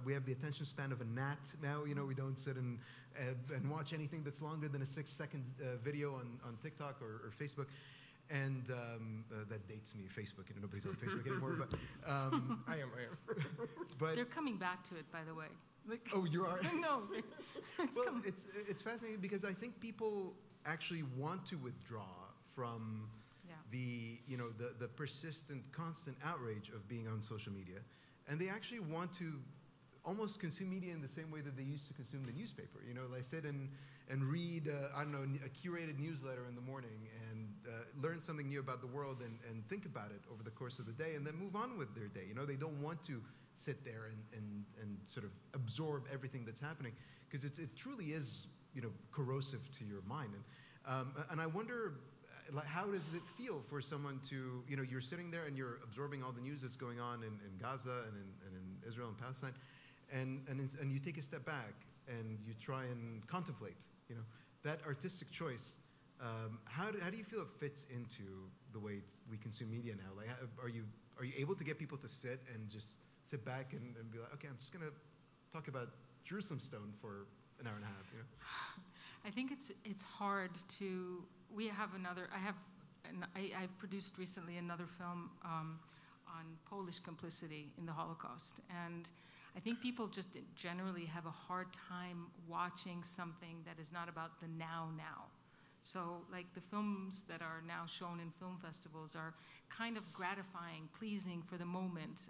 we have the attention span of a gnat now. We don't sit and watch anything that's longer than a 6-second video on TikTok or Facebook. And that dates me, Facebook. Nobody's on Facebook anymore. But I am. But they're coming back to it, by the way. Oh, you are? No. It's fascinating because I think people actually want to withdraw from the persistent, constant outrage of being on social media, and they actually want to almost consume media in the same way that they used to consume the newspaper. They sit and read, a curated newsletter in the morning and learn something new about the world and think about it over the course of the day, and then move on with their day. They don't want to sit there and sort of absorb everything that's happening, because it truly is corrosive to your mind. And I wonder, how does it feel for someone to, you're sitting there and you're absorbing all the news that's going on in Gaza and in Israel and Palestine, and you take a step back and you try and contemplate, that artistic choice How do you feel it fits into the way we consume media now? Like, are you able to get people to sit and just sit back and be like, okay, I'm just gonna talk about Jerusalem Stone for an hour and a half? You know? I think it's hard to. We have another. I've produced recently another film on Polish complicity in the Holocaust, and I think people just generally have a hard time watching something that is not about the now. So, like, the films that are now shown in film festivals are kind of gratifying, pleasing for the moment,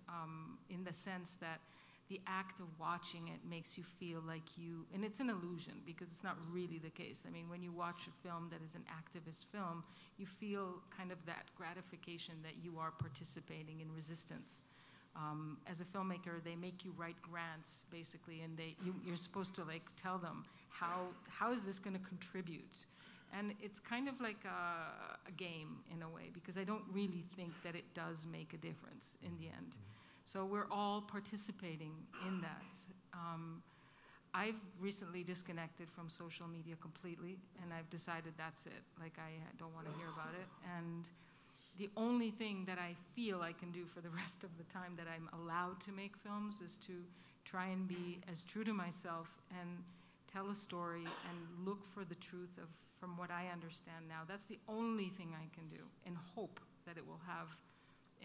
in the sense that the act of watching it makes you feel like you, and it's an illusion because it's not really the case. I mean, when you watch a film that is an activist film, you feel kind of that gratification that you are participating in resistance. As a filmmaker, they make you write grants, basically, and you're supposed to, like, tell them how is this going to contribute. And it's kind of like a game in a way, because I don't really think that it does make a difference in the end. So we're all participating in that. I've recently disconnected from social media completely, and I've decided that's it. Like, I don't want to hear about it. And the only thing that I feel I can do for the rest of the time that I'm allowed to make films is to try and be as true to myself and tell a story and look for the truth from what I understand now. That's the only thing I can do, and hope that it will have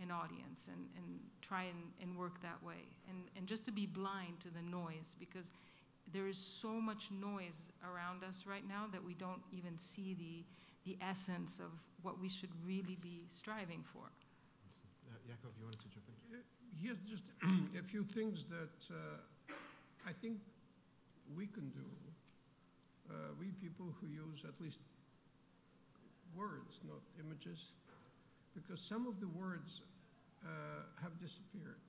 an audience, and try and work that way. And just to be blind to the noise, because there is so much noise around us right now that we don't even see the essence of what we should really be striving for. Yakov, you wanted to jump in? Here's just a few things that I think we can do. We people who use at least words, not images, because some of the words have disappeared.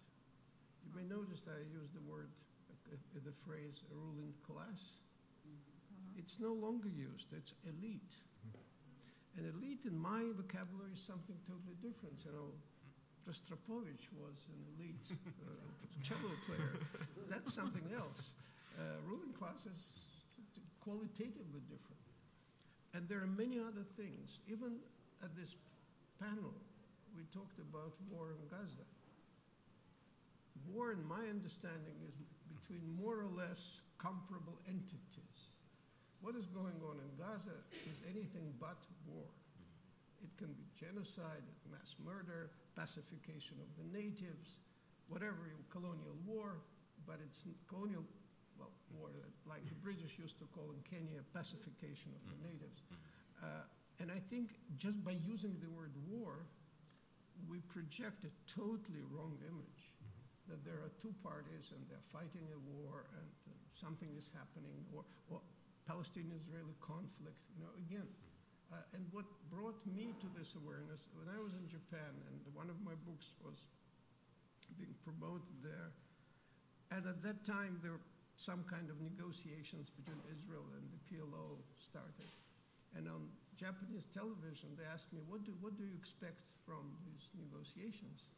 You may notice that I use the phrase ruling class. It's no longer used, it's elite. And elite in my vocabulary is something totally different. You know, Rostropovich was an elite cello player. That's something else. Ruling class is qualitatively different. And there are many other things. Even at this panel, we talked about war in Gaza. War, in my understanding, is between more or less comparable entities. What is going on in Gaza is anything but war. It can be genocide, mass murder, pacification of the natives, whatever, colonial war, but it's colonial, well, war, like the British used to call in Kenya, pacification of the natives. And I think just by using the word war, we project a totally wrong image, that there are two parties and they're fighting a war and something is happening, or Palestinian-Israeli conflict, you know, again. And what brought me to this awareness, when I was in Japan, and one of my books was being promoted there, and at that time there were some kind of negotiations between Israel and the PLO started. And on Japanese television, they asked me, what do you expect from these negotiations?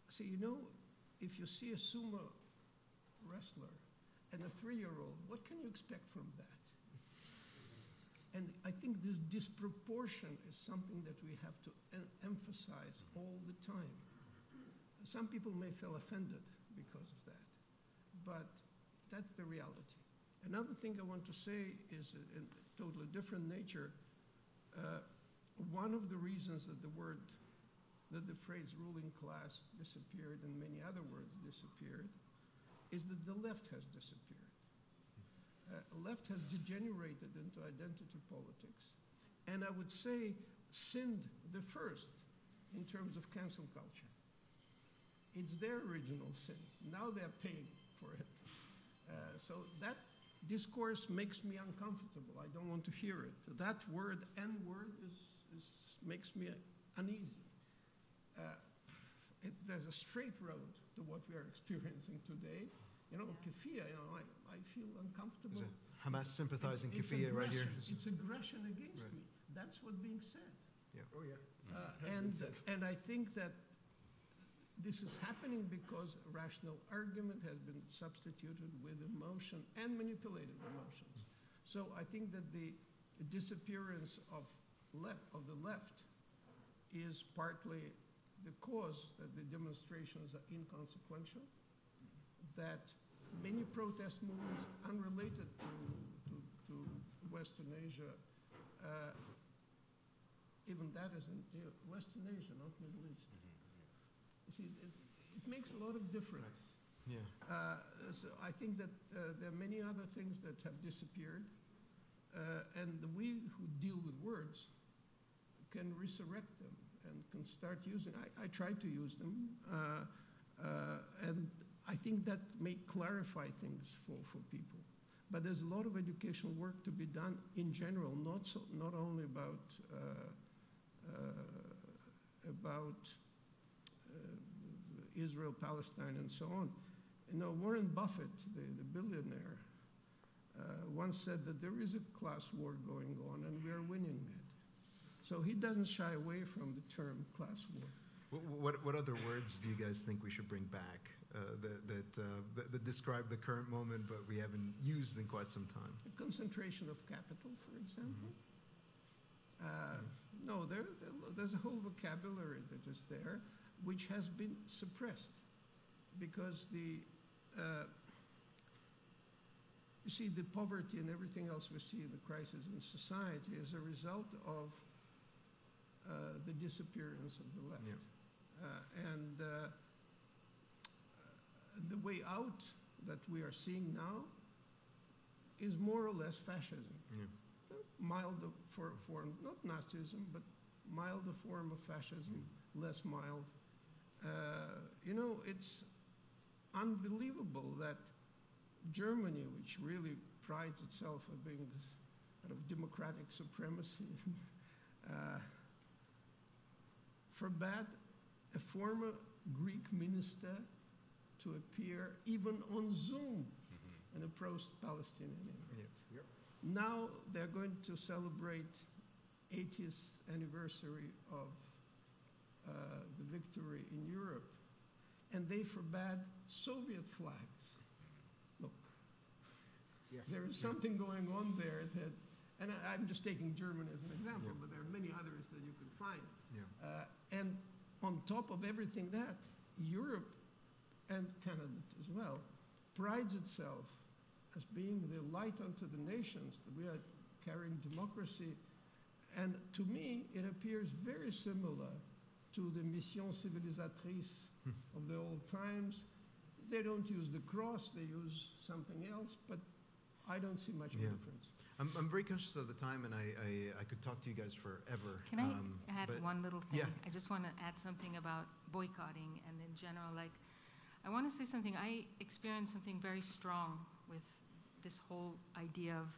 I say, you know, if you see a sumo wrestler and a 3-year-old, what can you expect from that? And I think this disproportion is something that we have to emphasize all the time. Some people may feel offended because of that, but that's the reality. Another thing I want to say is in a totally different nature. One of the reasons that the phrase ruling class disappeared and many other words disappeared is that the left has disappeared. Left has degenerated into identity politics, and I would say sinned the first in terms of cancel culture. It's their original sin. Now they're paying for it. So that discourse makes me uncomfortable. I don't want to hear it. That word, N-word, makes me uneasy. There's a straight road to what we are experiencing today. You know, kefir, you know, I feel uncomfortable. Hamas sympathizing kefir right here. It's aggression against me. That's what's being said. Yeah. Oh, yeah. And I think that this is happening because rational argument has been substituted with emotion and manipulated emotions. So I think that the disappearance of of the left is partly the cause that the demonstrations are inconsequential, that many protest movements unrelated to Western Asia, even that is in Western Asia, not Middle East. You see, it makes a lot of difference. Yeah. So I think that there are many other things that have disappeared, and we who deal with words can resurrect them and can start using. I try to use them, and I think that may clarify things for people. But there's a lot of educational work to be done in general, not only about Israel, Palestine, and so on. You know, Warren Buffett, the billionaire, once said that there is a class war going on and we are winning it. So he doesn't shy away from the term class war. What other words do you guys think we should bring back that describe the current moment but we haven't used in quite some time? The concentration of capital, for example. No, there's a whole vocabulary that is there, which has been suppressed because you see, the poverty and everything else we see in the crisis in society is a result of the disappearance of the left. Yeah. And the way out that we are seeing now is more or less fascism. Yeah. Milder form, not Nazism, but milder form of fascism, less mild. You know, it's unbelievable that Germany, which really prides itself on being this kind of democratic supremacy, forbade a former Greek minister to appear even on Zoom in a pro-Palestinian event. Yep. Now they're going to celebrate 80th anniversary of the victory in Europe, and they forbade Soviet flags. Look, there is something going on there that, and I'm just taking Germany as an example, but there are many others that you could find. And on top of everything that, Europe and Canada as well prides itself as being the light unto the nations, that we are carrying democracy. And to me, it appears very similar to the mission civilisatrice of the old times. They don't use the cross, they use something else, but I don't see much of a difference. I'm very conscious of the time, and I could talk to you guys forever. Can I add one little thing? Yeah. I just want to add something about boycotting and in general. Like, I want to say something. I experienced something very strong with this whole idea of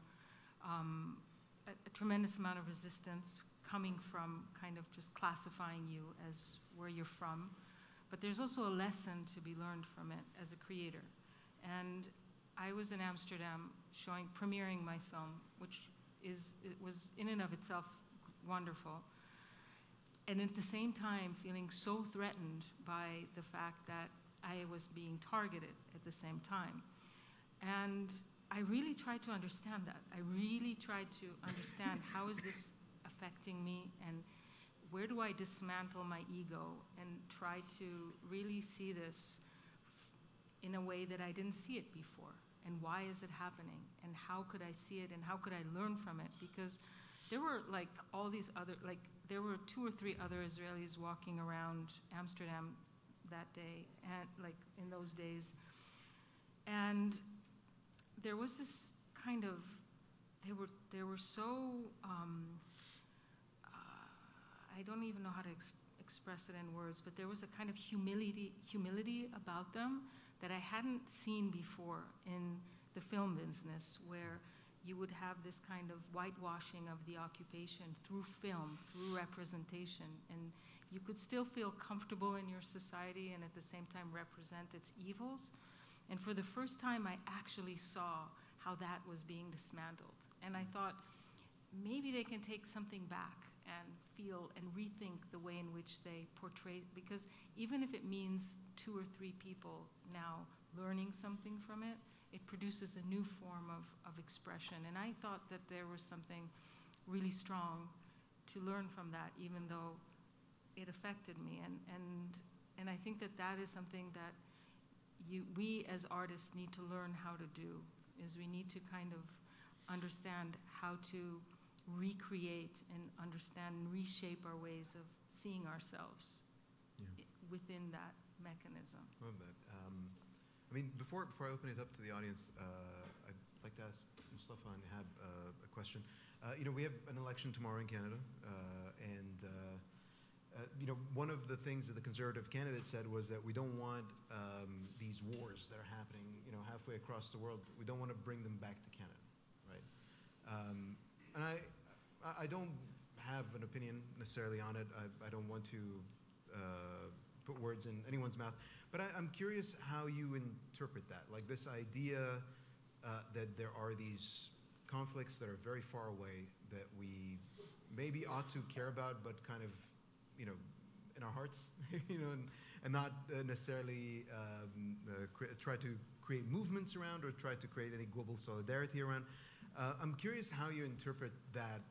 a tremendous amount of resistance coming from kind of just classifying you as where you're from. But there's also a lesson to be learned from it as a creator. And I was in Amsterdam premiering my film, which was in and of itself wonderful. And at the same time, feeling so threatened by the fact that I was being targeted at the same time. And I really tried to understand that. I really tried to understand how is this affecting me, and where do I dismantle my ego and try to really see this in a way that I didn't see it before. And why is it happening? And how could I see it? And how could I learn from it? Because there were like all these other, like there were 2 or 3 other Israelis walking around Amsterdam that day, and like in those days. And there was this kind of, they were so, I don't even know how to express it in words, but there was a kind of humility about them that I hadn't seen before in the film business, where you would have this kind of whitewashing of the occupation through film, through representation, and you could still feel comfortable in your society and at the same time represent its evils. And for the first time, I actually saw how that was being dismantled. And I thought, maybe they can take something back and feel and rethink the way in which they portray, because even if it means 2 or 3 people now learning something from it, it produces a new form of expression. And I thought that there was something really strong learn from that, even though it affected me. And I think that is something that we as artists need to learn how to do, is we need to kind of understand how to recreate and understand and reshape our ways of seeing ourselves within that mechanism. Love that. I mean, before I open it up to the audience, I'd like to ask Moustafa and Ehab a question. We have an election tomorrow in Canada, one of the things that the Conservative candidate said was that we don't want these wars that are happening, halfway across the world. We don't want to bring them back to Canada, right? And I don't have an opinion necessarily on it. I don't want to put words in anyone's mouth, but I'm curious how you interpret that, like this idea that there are these conflicts that are very far away that we maybe ought to care about, but kind of, in our hearts, and not necessarily try to create movements around or try to create any global solidarity around. I'm curious how you interpret that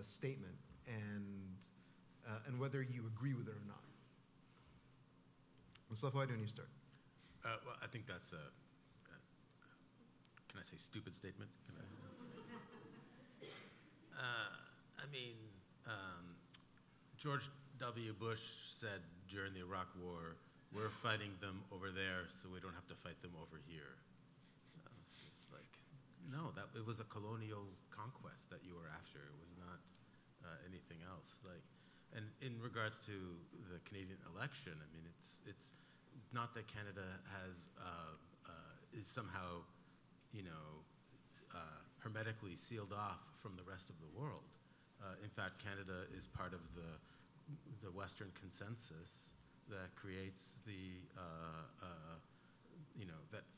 statement and whether you agree with it or not. Moustafa, why don't you start? Well, I think that's a, can I say stupid statement? Can I George W. Bush said during the Iraq War, we're fighting them over there so we don't have to fight them over here. It's just like, no, it was a colonial conquest that you were after. It was not anything else. And in regards to the Canadian election, I mean, it's not that Canada is somehow, hermetically sealed off from the rest of the world. In fact, Canada is part of the Western consensus that creates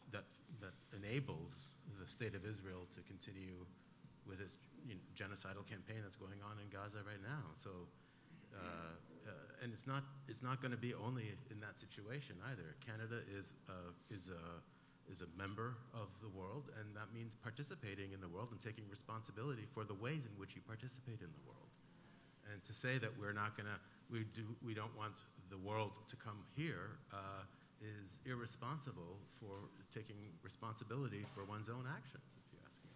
that enables the state of Israel to continue with its genocidal campaign that's going on in Gaza right now. So, and it's not going to be only in that situation either. Canada is a member of the world, and that means participating in the world and taking responsibility for the ways in which you participate in the world. And to say that we don't want the world to come here is irresponsible for taking responsibility for one's own actions, if you ask me.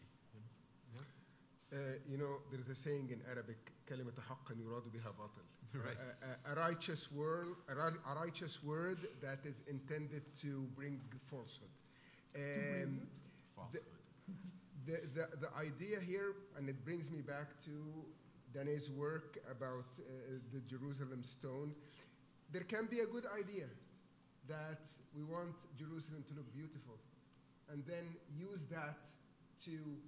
There's a saying in Arabic, كلمة حق يراد بها باطل. Right. A righteous word that is intended to bring falsehood. The idea here, and it brings me back to Danae's work about the Jerusalem stone. There can be a good idea that we want Jerusalem to look beautiful, and then use that to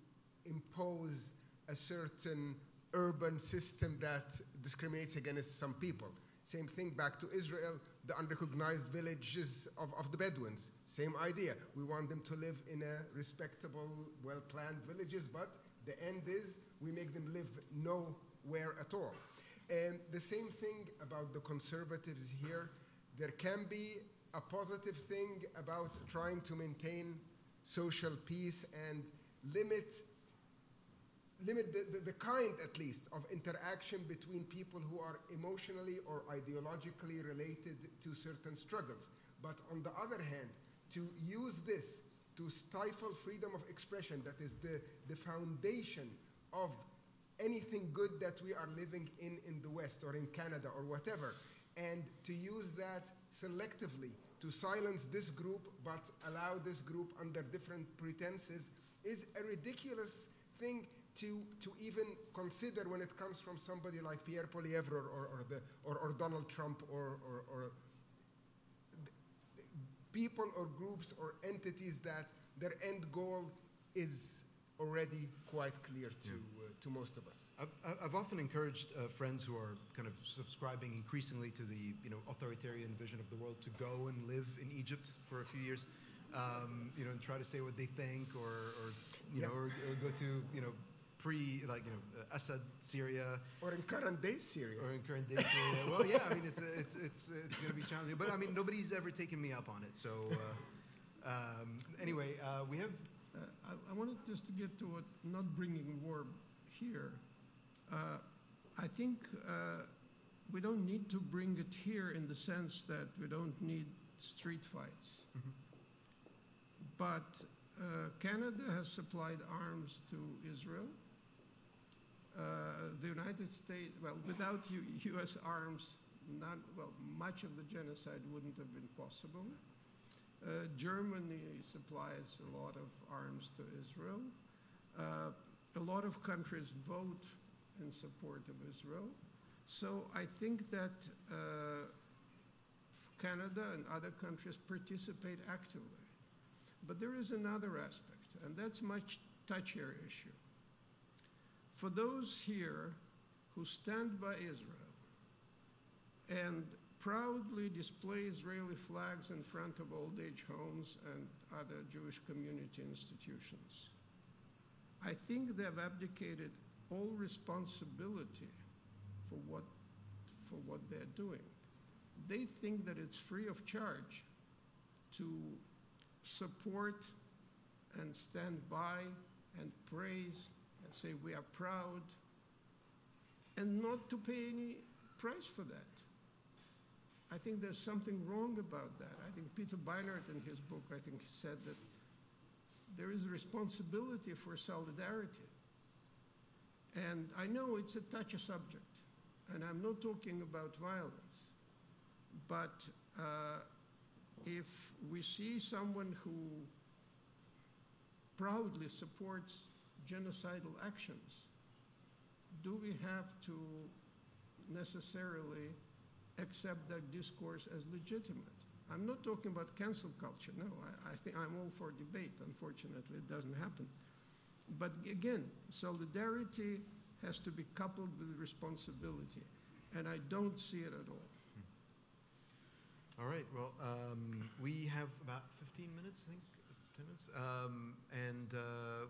impose a certain urban system that discriminates against some people. Same thing back to Israel, the unrecognized villages of the Bedouins. Same idea. We want them to live in a respectable, well-planned villages, but the end is we make them live nowhere at all. And the same thing about the conservatives here. There can be a positive thing about trying to maintain social peace and limit the kind, at least, of interaction between people who are emotionally or ideologically related to certain struggles. But on the other hand, to use this to stifle freedom of expression, that is the foundation of anything good that we are living in the West or in Canada or whatever, and to use that selectively to silence this group but allow this group under different pretenses is a ridiculous thing to even consider when it comes from somebody like Pierre Poilievre or Donald Trump or people or groups or entities that their end goal is already quite clear to most of us. I've often encouraged friends who are kind of subscribing increasingly to the authoritarian vision of the world to go and live in Egypt for a few years, and try to say what they think, or go to Assad Syria, or in current day Syria. Well, yeah, I mean it's going to be challenging, but I mean nobody's ever taken me up on it. So anyway, we have. I wanted just to get to what not bringing war here. I think we don't need to bring it here in the sense that we don't need street fights. Mm-hmm. But Canada has supplied arms to Israel. The United States, well, without U.S. arms, much of the genocide wouldn't have been possible. Germany supplies a lot of arms to Israel. A lot of countries vote in support of Israel. So I think that Canada and other countries participate actively. But there is another aspect, and that's much touchier issue. For those here who stand by Israel and proudly display Israeli flags in front of old age homes and other Jewish community institutions, I think they've abdicated all responsibility for what they're doing. They think that it's free of charge to support and stand by and praise and say we are proud, and not to pay any price for that. I think there's something wrong about that. I think Peter Beinart in his book, I think he said that there is a responsibility for solidarity. And I know it's a touchy subject, and I'm not talking about violence, but if we see someone who proudly supports genocidal actions, do we have to necessarily accept that discourse as legitimate? I'm not talking about cancel culture, no. I think I'm all for debate. Unfortunately, it doesn't happen. But again, solidarity has to be coupled with responsibility, and I don't see it at all. All right, well, we have about 15 minutes, I think, 10 minutes, and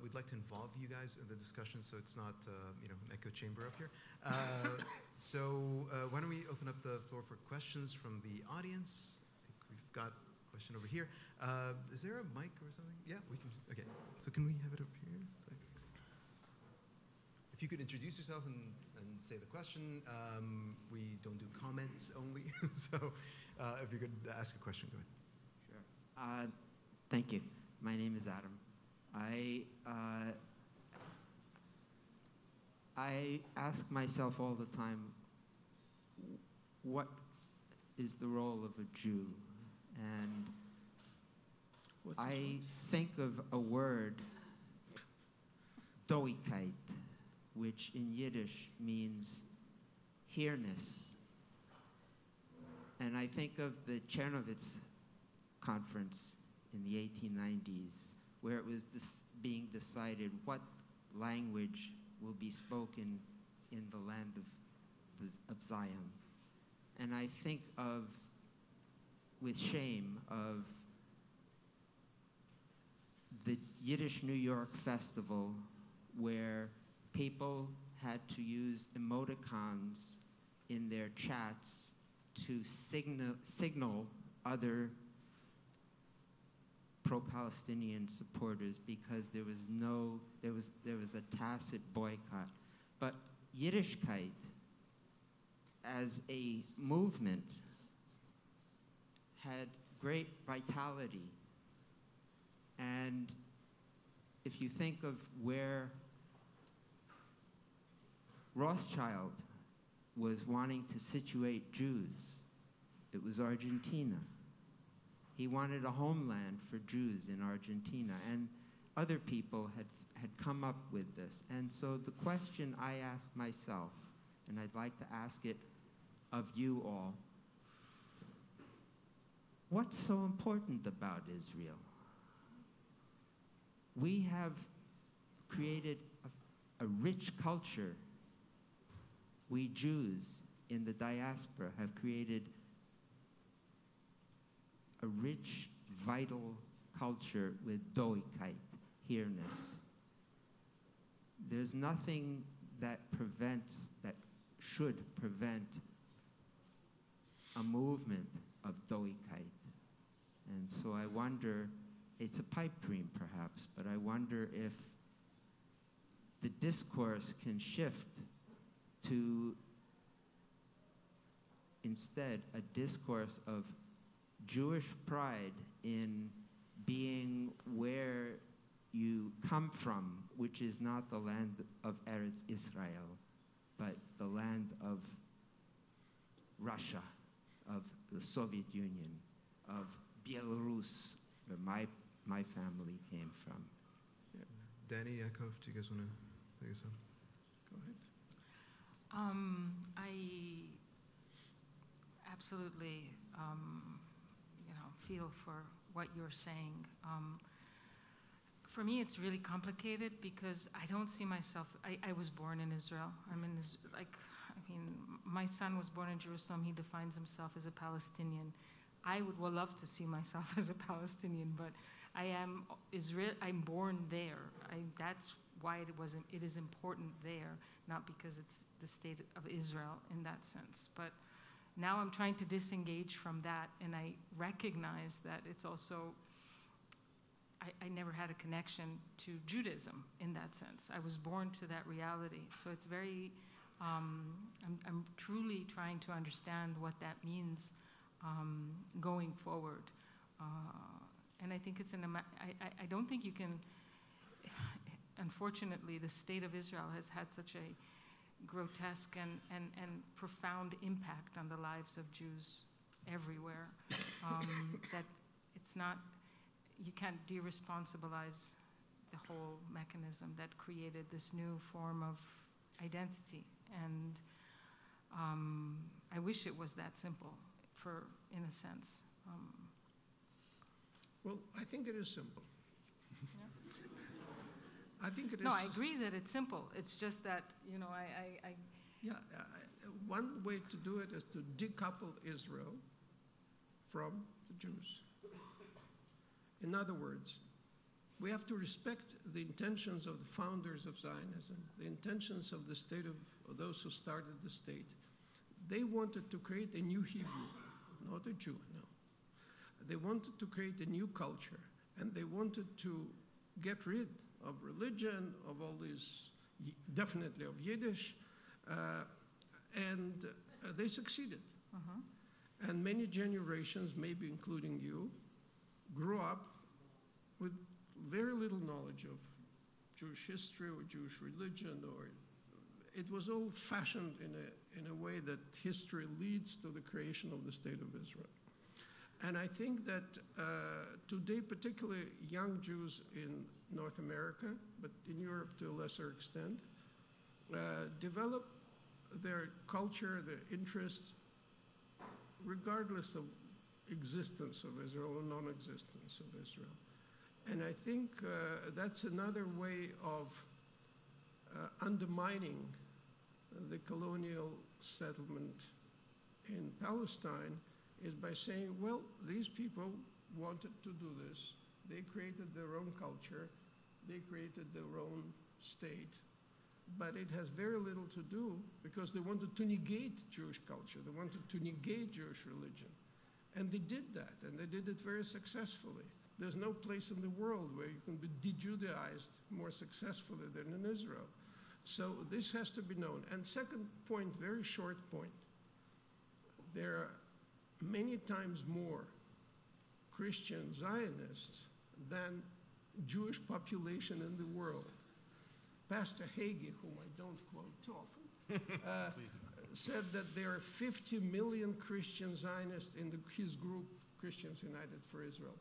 we'd like to involve you guys in the discussion so it's not, an echo chamber up here. So why don't we open up the floor for questions from the audience? I think we've got a question over here. Is there a mic or something? Yeah, we can, okay. So can we have it over here? Thanks. If you could introduce yourself and say the question. We don't do comments only, so if you could ask a question, go ahead. Sure. Thank you. My name is Adam. I ask myself all the time, what is the role of a Jew? And I think of a word, doikait, which in Yiddish means here-ness. And I think of the Chernovitz conference in the 1890s, where it was being decided what language will be spoken in the land of Zion. And I think of, with shame, of the Yiddish New York Festival, where people had to use emoticons in their chats to signal other pro-Palestinian supporters because there was a tacit boycott. But Yiddishkeit as a movement had great vitality. And if you think of where Rothschild was wanting to situate Jews, it was Argentina. He wanted a homeland for Jews in Argentina, and other people had come up with this. And so the question I asked myself, and I'd like to ask it of you all, what's so important about Israel? We have created a rich culture. We Jews in the diaspora have created a rich, vital culture with doikait, here-ness. There's nothing that should prevent a movement of doikait. And so I wonder, it's a pipe dream perhaps, but I wonder if the discourse can shift to instead a discourse of Jewish pride in being where you come from, which is not the land of Eretz Israel, but the land of Russia, of the Soviet Union, of Belarus, where my family came from. Danae, Yakov, do you guys want to say something? Go ahead. I absolutely, feel for what you're saying. For me, it's really complicated because I don't see myself. I was born in Israel. My son was born in Jerusalem. He defines himself as a Palestinian. I would love to see myself as a Palestinian, but I am Israel. I'm born there. That's why it is important there, not because it's the state of Israel in that sense. But now I'm trying to disengage from that, and I recognize that it's also, I never had a connection to Judaism in that sense. I was born to that reality. So it's very, I'm truly trying to understand what that means going forward. And I think it's I don't think you can, unfortunately, the state of Israel has had such a grotesque and profound impact on the lives of Jews everywhere that it's not, you can't de-responsibilize the whole mechanism that created this new form of identity. And I wish it was that simple, in a sense. Well, I think it is simple. Yeah. I think it is. No, I agree that it's simple. It's just that, Yeah, one way to do it is to decouple Israel from the Jews. In other words, we have to respect the intentions of the founders of Zionism, the intentions of the state of those who started the state. They wanted to create a new Hebrew, not a Jew, no. They wanted to create a new culture, and they wanted to get rid of religion, of all these, definitely of Yiddish, and they succeeded. And many generations, maybe including you, grew up with very little knowledge of Jewish history or Jewish religion, or it was all fashioned in a way that history leads to the creation of the state of Israel. And I think that today, particularly young Jews in North America, but in Europe to a lesser extent, develop their culture, their interests, regardless of existence of Israel or non-existence of Israel. And I think that's another way of undermining the colonial settlement in Palestine, is by saying, well, these people wanted to do this. They created their own culture. They created their own state. But it has very little to do, because they wanted to negate Jewish culture. They wanted to negate Jewish religion. And they did that, and they did it very successfully. There's no place in the world where you can be de-Judaized more successfully than in Israel. So this has to be known. And second point, very short point, there are many times more Christian Zionists than Jewish population in the world. Pastor Hagee, whom I don't quote too often, said that there are 50 million Christian Zionists in his group, Christians United for Israel.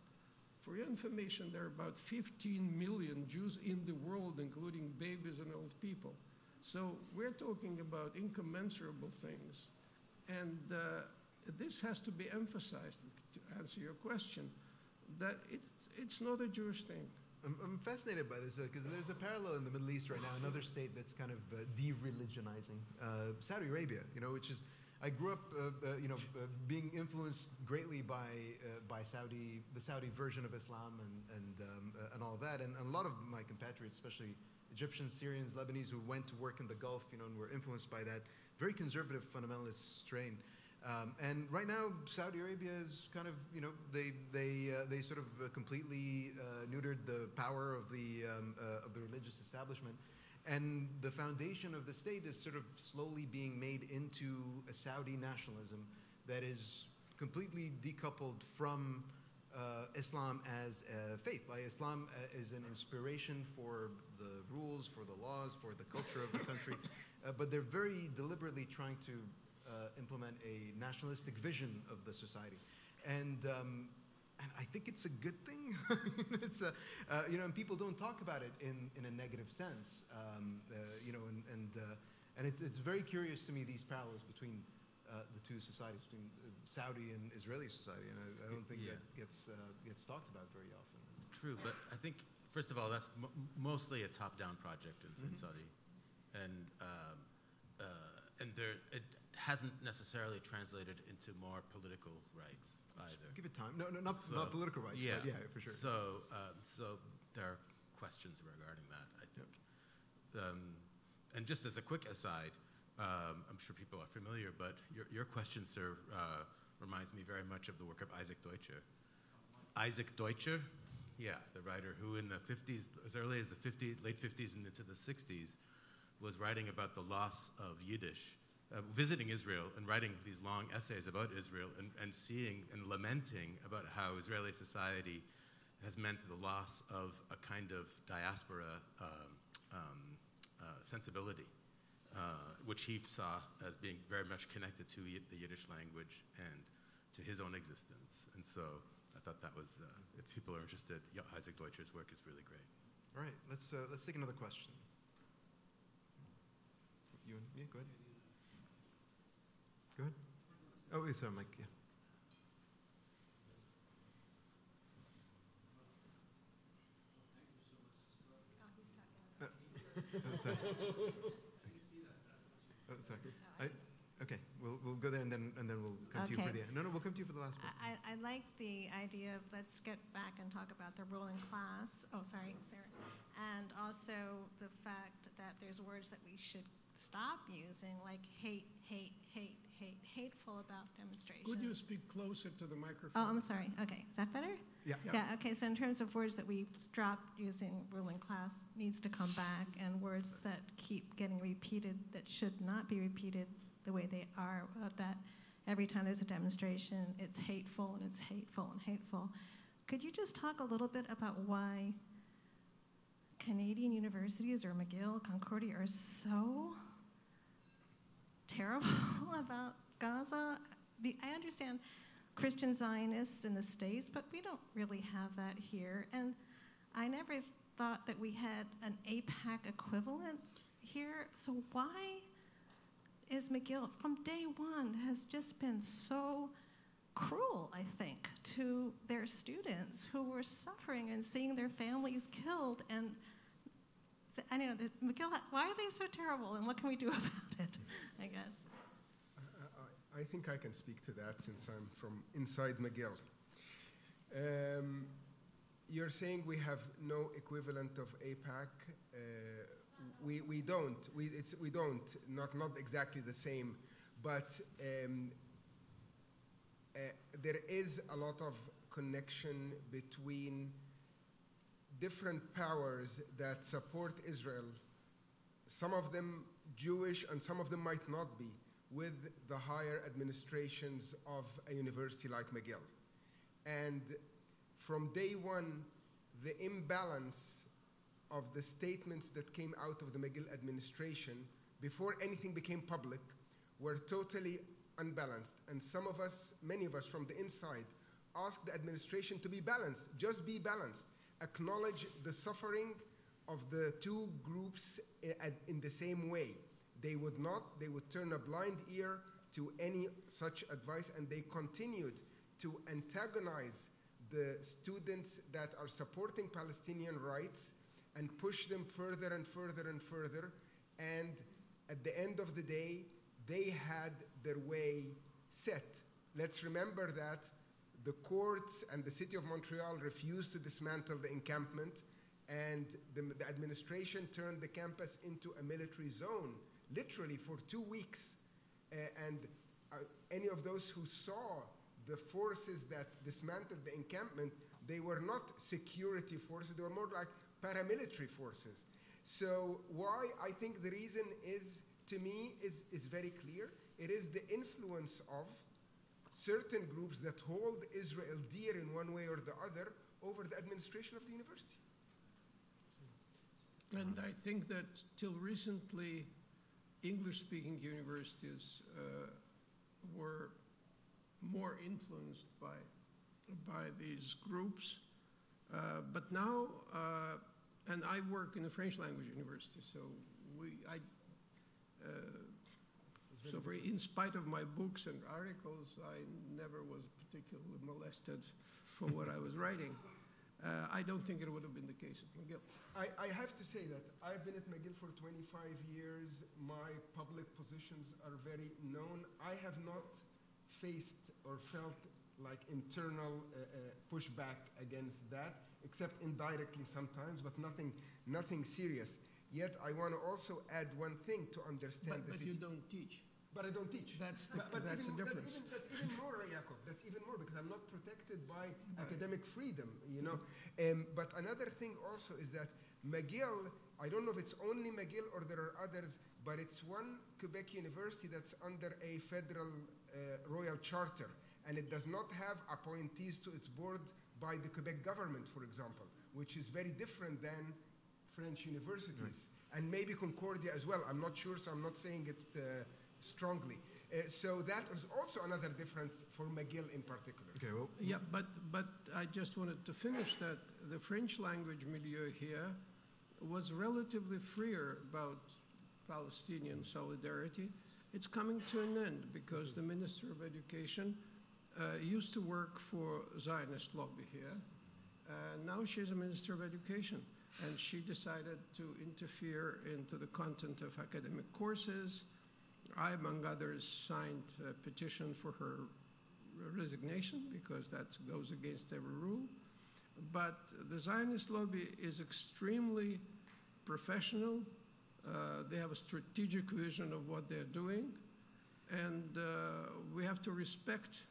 For your information, there are about 15 million Jews in the world, including babies and old people. So we're talking about incommensurable things. And this has to be emphasized, to answer your question, that it's not a Jewish thing. I'm fascinated by this because there's a parallel in the Middle East right now, another state that's kind of de-religionizing, Saudi Arabia, which is, I grew up, being influenced greatly by the Saudi version of Islam and all of that, and a lot of my compatriots, especially Egyptians, Syrians, Lebanese, who went to work in the Gulf, and were influenced by that very conservative fundamentalist strain. And right now, Saudi Arabia is kind of, they sort of completely neutered the power of the religious establishment. And the foundation of the state is sort of slowly being made into a Saudi nationalism that is completely decoupled from Islam as a faith. Like Islam is an inspiration for the rules, for the laws, for the culture of the country, but they're very deliberately trying to implement a nationalistic vision of the society. And I think it's a good thing. It's a, and people don't talk about it in a negative sense. And it's very curious to me, these parallels between the two societies, between Saudi and Israeli society, and I don't think that gets talked about very often. True, but I think first of all, that's mostly a top-down project in Saudi, and it hasn't necessarily translated into more political rights either. Give it time. No, not political rights. Yeah, but yeah, for sure. So there are questions regarding that, I think. And just as a quick aside, I'm sure people are familiar, but your question, sir, reminds me very much of the work of Isaac Deutscher. Isaac Deutscher, the writer who in the 50s, as early as the late 50s and into the 60s, was writing about the loss of Yiddish, visiting Israel and writing these long essays about Israel and seeing and lamenting about how Israeli society has meant the loss of a kind of diaspora sensibility, which he saw as being very much connected to the Yiddish language and to his own existence. And so I thought that was, if people are interested, Isaac Deutscher's work is really great. All right, let's take another question. Go ahead. Go ahead. Oh, yes, sir, Mike, yeah. Sorry. Oh, sorry. Okay, we'll go there and then we'll come to you for the end. No, we'll come to you for the last one. I like the idea of let's get back and talk about the ruling class. Oh, sorry, Sarah. And also the fact that there's words that we should stop using, like hate, hateful about demonstrations. Could you speak closer to the microphone? Oh, I'm sorry. Okay, is that better? Yeah. Yeah, okay, so in terms of words that we've dropped using ruling class needs to come back, and words that keep getting repeated that should not be repeated the way they are, that every time there's a demonstration, it's hateful and it's hateful and hateful. Could you just talk a little bit about why Canadian universities or McGill, Concordia are so terrible about Gaza? I understand Christian Zionists in the States, but we don't really have that here. And I never thought that we had an AIPAC equivalent here. So why is McGill, from day one, has just been so cruel, I think, to their students who were suffering and seeing their families killed? And I don't know, McGill, why are they so terrible, and what can we do about it, I guess? I think I can speak to that since I'm from inside McGill. You're saying we have no equivalent of AIPAC. We don't. We don't. Not exactly the same, but there is a lot of connection between different powers that support Israel. Some of them Jewish, and some of them might not be, with the higher administrations of a university like McGill. And from day one, the imbalance of the statements that came out of the McGill administration before anything became public were totally unbalanced. And some of us, many of us from the inside, asked the administration to be balanced, just be balanced. Acknowledge the suffering of the two groups in the same way. They would not, they would turn a blind ear to any such advice, and they continued to antagonize the students that are supporting Palestinian rights and push them further and further and further. And at the end of the day, they had their way set. Let's remember that the courts and the city of Montreal refused to dismantle the encampment, and the administration turned the campus into a military zone, literally for 2 weeks. And any of those who saw the forces that dismantled the encampment, they were not security forces, they were more like paramilitary forces. So why I think the reason is, to me, is very clear. It is the influence of certain groups that hold Israel dear in one way or the other over the administration of the university. And I think that till recently, English-speaking universities were more influenced by these groups. But now, and I work in a French language university, so in spite of my books and articles, I never was particularly molested for what I was writing. I don't think it would have been the case at McGill. I have to say that I've been at McGill for 25 years. My public positions are very known. I have not faced or felt like internal pushback against that, except indirectly sometimes, but nothing serious. Yet I want to also add one thing to understand But you don't teach. But I don't teach. That's the difference. That's even more, Yakov. That's even more because I'm not protected by academic freedom, you know. But another thing also is that McGill, I don't know if it's only McGill or there are others, but it's one Quebec university that's under a federal royal charter, and it does not have appointees to its board by the Quebec government, for example, which is very different than French universities, and maybe Concordia as well. I'm not sure, so I'm not saying it strongly. So that is also another difference for McGill in particular. Okay, well, Yeah, but I just wanted to finish that the French language milieu here was relatively freer about Palestinian solidarity. It's coming to an end because the Minister of Education used to work for Zionist lobby here. Now she's a Minister of Education, and she decided to interfere into the content of academic courses. I, among others, signed a petition for her resignation because that goes against every rule. But the Zionist lobby is extremely professional. They have a strategic vision of what they're doing. And we have to respect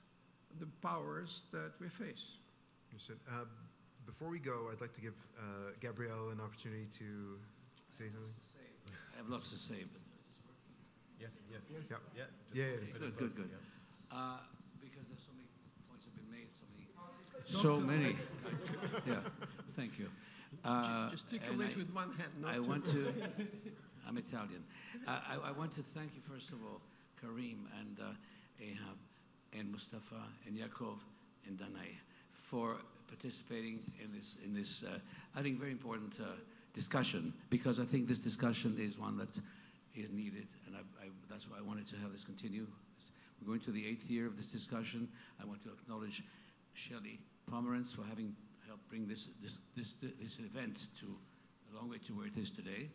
the powers that we face. understood. Before we go, I'd like to give Gabriel an opportunity to say something. I have lots to say, but Yes. good. Because there's so many points have been made, so many. Yeah, thank you. Gesticulate with one hand, not I two. want to. I'm Italian. I want to thank you first of all, Kareem and Ehab, and Moustafa and Yakov and Danae, for participating in this I think very important discussion, because I think this discussion is one that is needed, and that's why I wanted to have this continue. We're going to the 8th year of this discussion. I want to acknowledge Shelley Pomerantz for having helped bring this event to a long way to where it is today.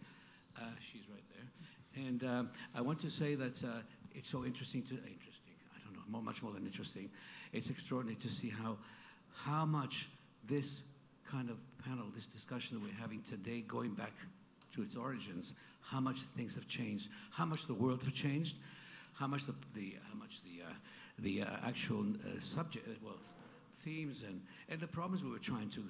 She's right there. And I want to say that it's so interesting, I don't know, much more than interesting. It's extraordinary to see how much this kind of panel, this discussion that we're having today, going back to its origins, how much things have changed, how much the world has changed, how much the actual subject, themes and the problems we were trying to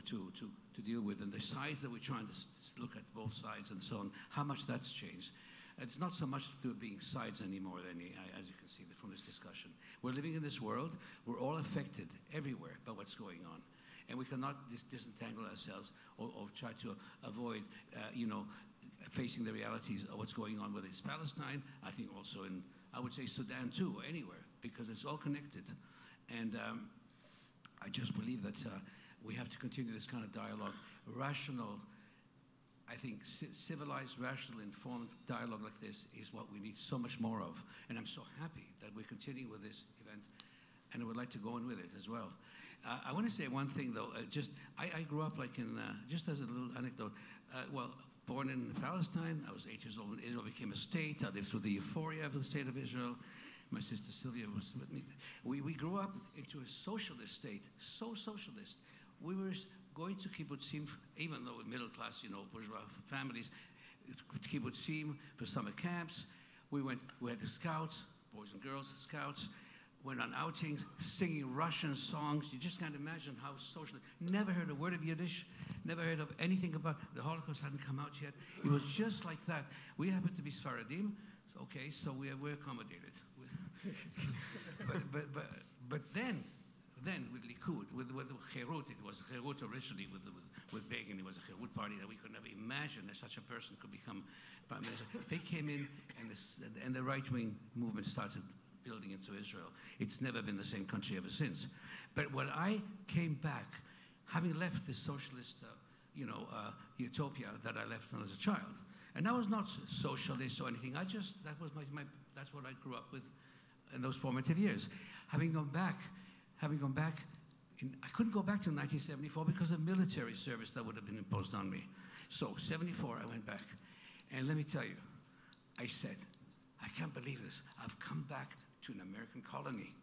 deal with, and the sides that we're trying to look at, both sides and so on, how much that's changed. It's not so much to being sides anymore, as you can see from this discussion. We're living in this world. We're all affected everywhere by what's going on. And we cannot disentangle ourselves or try to avoid, facing the realities of what's going on, whether it's Palestine, I think also in, I would say, Sudan too, or anywhere, because it's all connected. And I just believe that we have to continue this kind of dialogue. Rational, I think, civilized, rational, informed dialogue like this is what we need so much more of. And I'm so happy that we're continuing with this event, and I would like to go on with it as well. I want to say one thing, though. I grew up like in, just as a little anecdote, born in Palestine. I was 8 years old when Israel became a state. I lived through the euphoria of the state of Israel. My sister Sylvia was with me. We grew up into a socialist state, so socialist. We were going to kibbutzim, even though we're middle class, bourgeois families, kibbutzim for summer camps. We had the scouts, boys and girls scouts. went on outings, singing Russian songs. You just can't imagine how social. Never heard a word of Yiddish, never heard of anything about the Holocaust. Hadn't come out yet. It was just like that. We happened to be Sfaradim, okay, so we're accommodated. but then with Likud, with Cherut, it was Cherut originally with Begin. It was a Cherut party that we could never imagine that such a person could become prime minister. They came in, and the right-wing movement started building into Israel. It's never been the same country ever since. But when I came back, having left this socialist, utopia that I left as a child, and I was not socialist or anything. That's what I grew up with in those formative years. Having gone back, I couldn't go back to 1974 because of military service that would have been imposed on me. So 74, I went back, and let me tell you, I said, I can't believe this. I've come back to an American colony.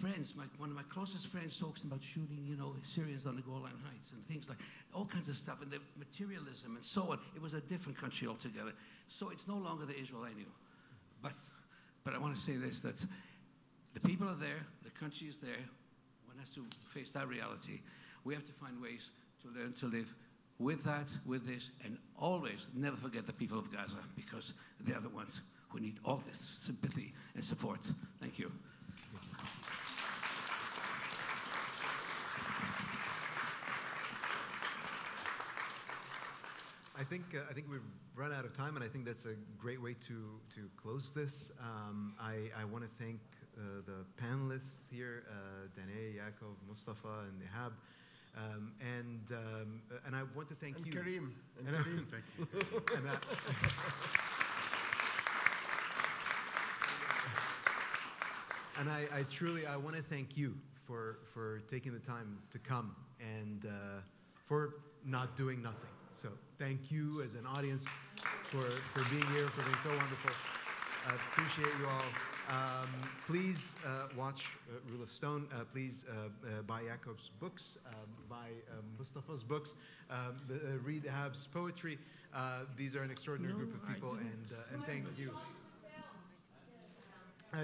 Friends, one of my closest friends talks about shooting, Syrians on the Golan Heights and things like all kinds of stuff, and the materialism and so on. It was a different country altogether. So it's no longer the Israel I knew. But I want to say this, that the people are there, the country is there. One has to face that reality. We have to find ways to learn to live with that, with this, and always never forget the people of Gaza, because they're the ones who need all this sympathy and support. Thank you. I think we've run out of time, and I think that's a great way to close this. I want to thank the panelists here, Danae, Yakov, Moustafa, and Ehab. And I want to thank you. Kareem. And Kareem. Thank you. And I want to thank you for taking the time to come and for not doing nothing. So thank you as an audience for being here, for being so wonderful. Appreciate you all. Please watch Rule of Stone. Please buy Yakov's books, buy Moustafa's books, read Ehab's poetry. These are an extraordinary group of people, and thank you.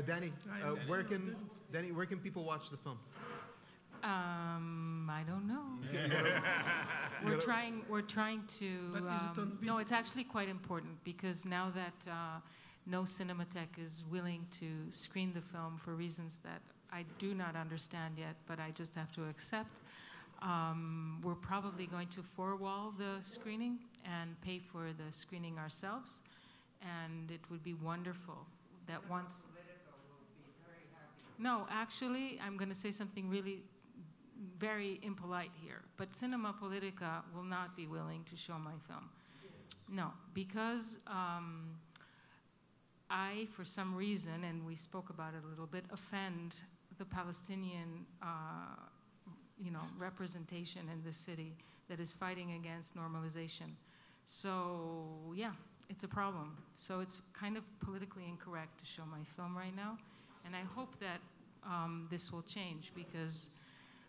Danny, where can people watch the film? I don't know. We're trying to. But is it on video? No, it's actually quite important, because now that no Cinematheque is willing to screen the film for reasons that I do not understand yet, but I just have to accept, we're probably going to four-wall the screening and pay for the screening ourselves, and it would be wonderful that once. No, actually, I'm going to say something really very impolite here, but Cinema Politica will not be willing to show my film. No, because I, for some reason, and we spoke about it a little bit, offend the Palestinian representation in this city that is fighting against normalization. So yeah, it's a problem. So it's kind of politically incorrect to show my film right now. And I hope that this will change, because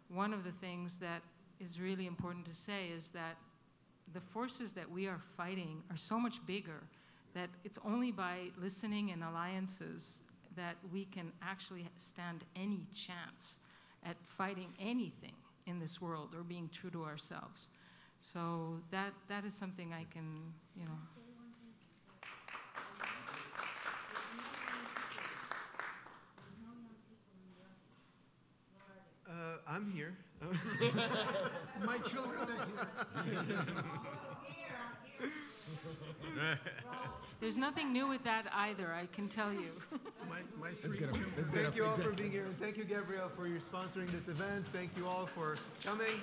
one of the things that is really important to say is that the forces that we are fighting are so much bigger that it's only by listening and alliances that we can actually stand any chance at fighting anything in this world or being true to ourselves. So that is something I can, I'm here. My children are here. There's nothing new with that either, I can tell you. My three children. Thank you all for being here, and thank you, Gabriel, for your sponsoring this event. Thank you all for coming.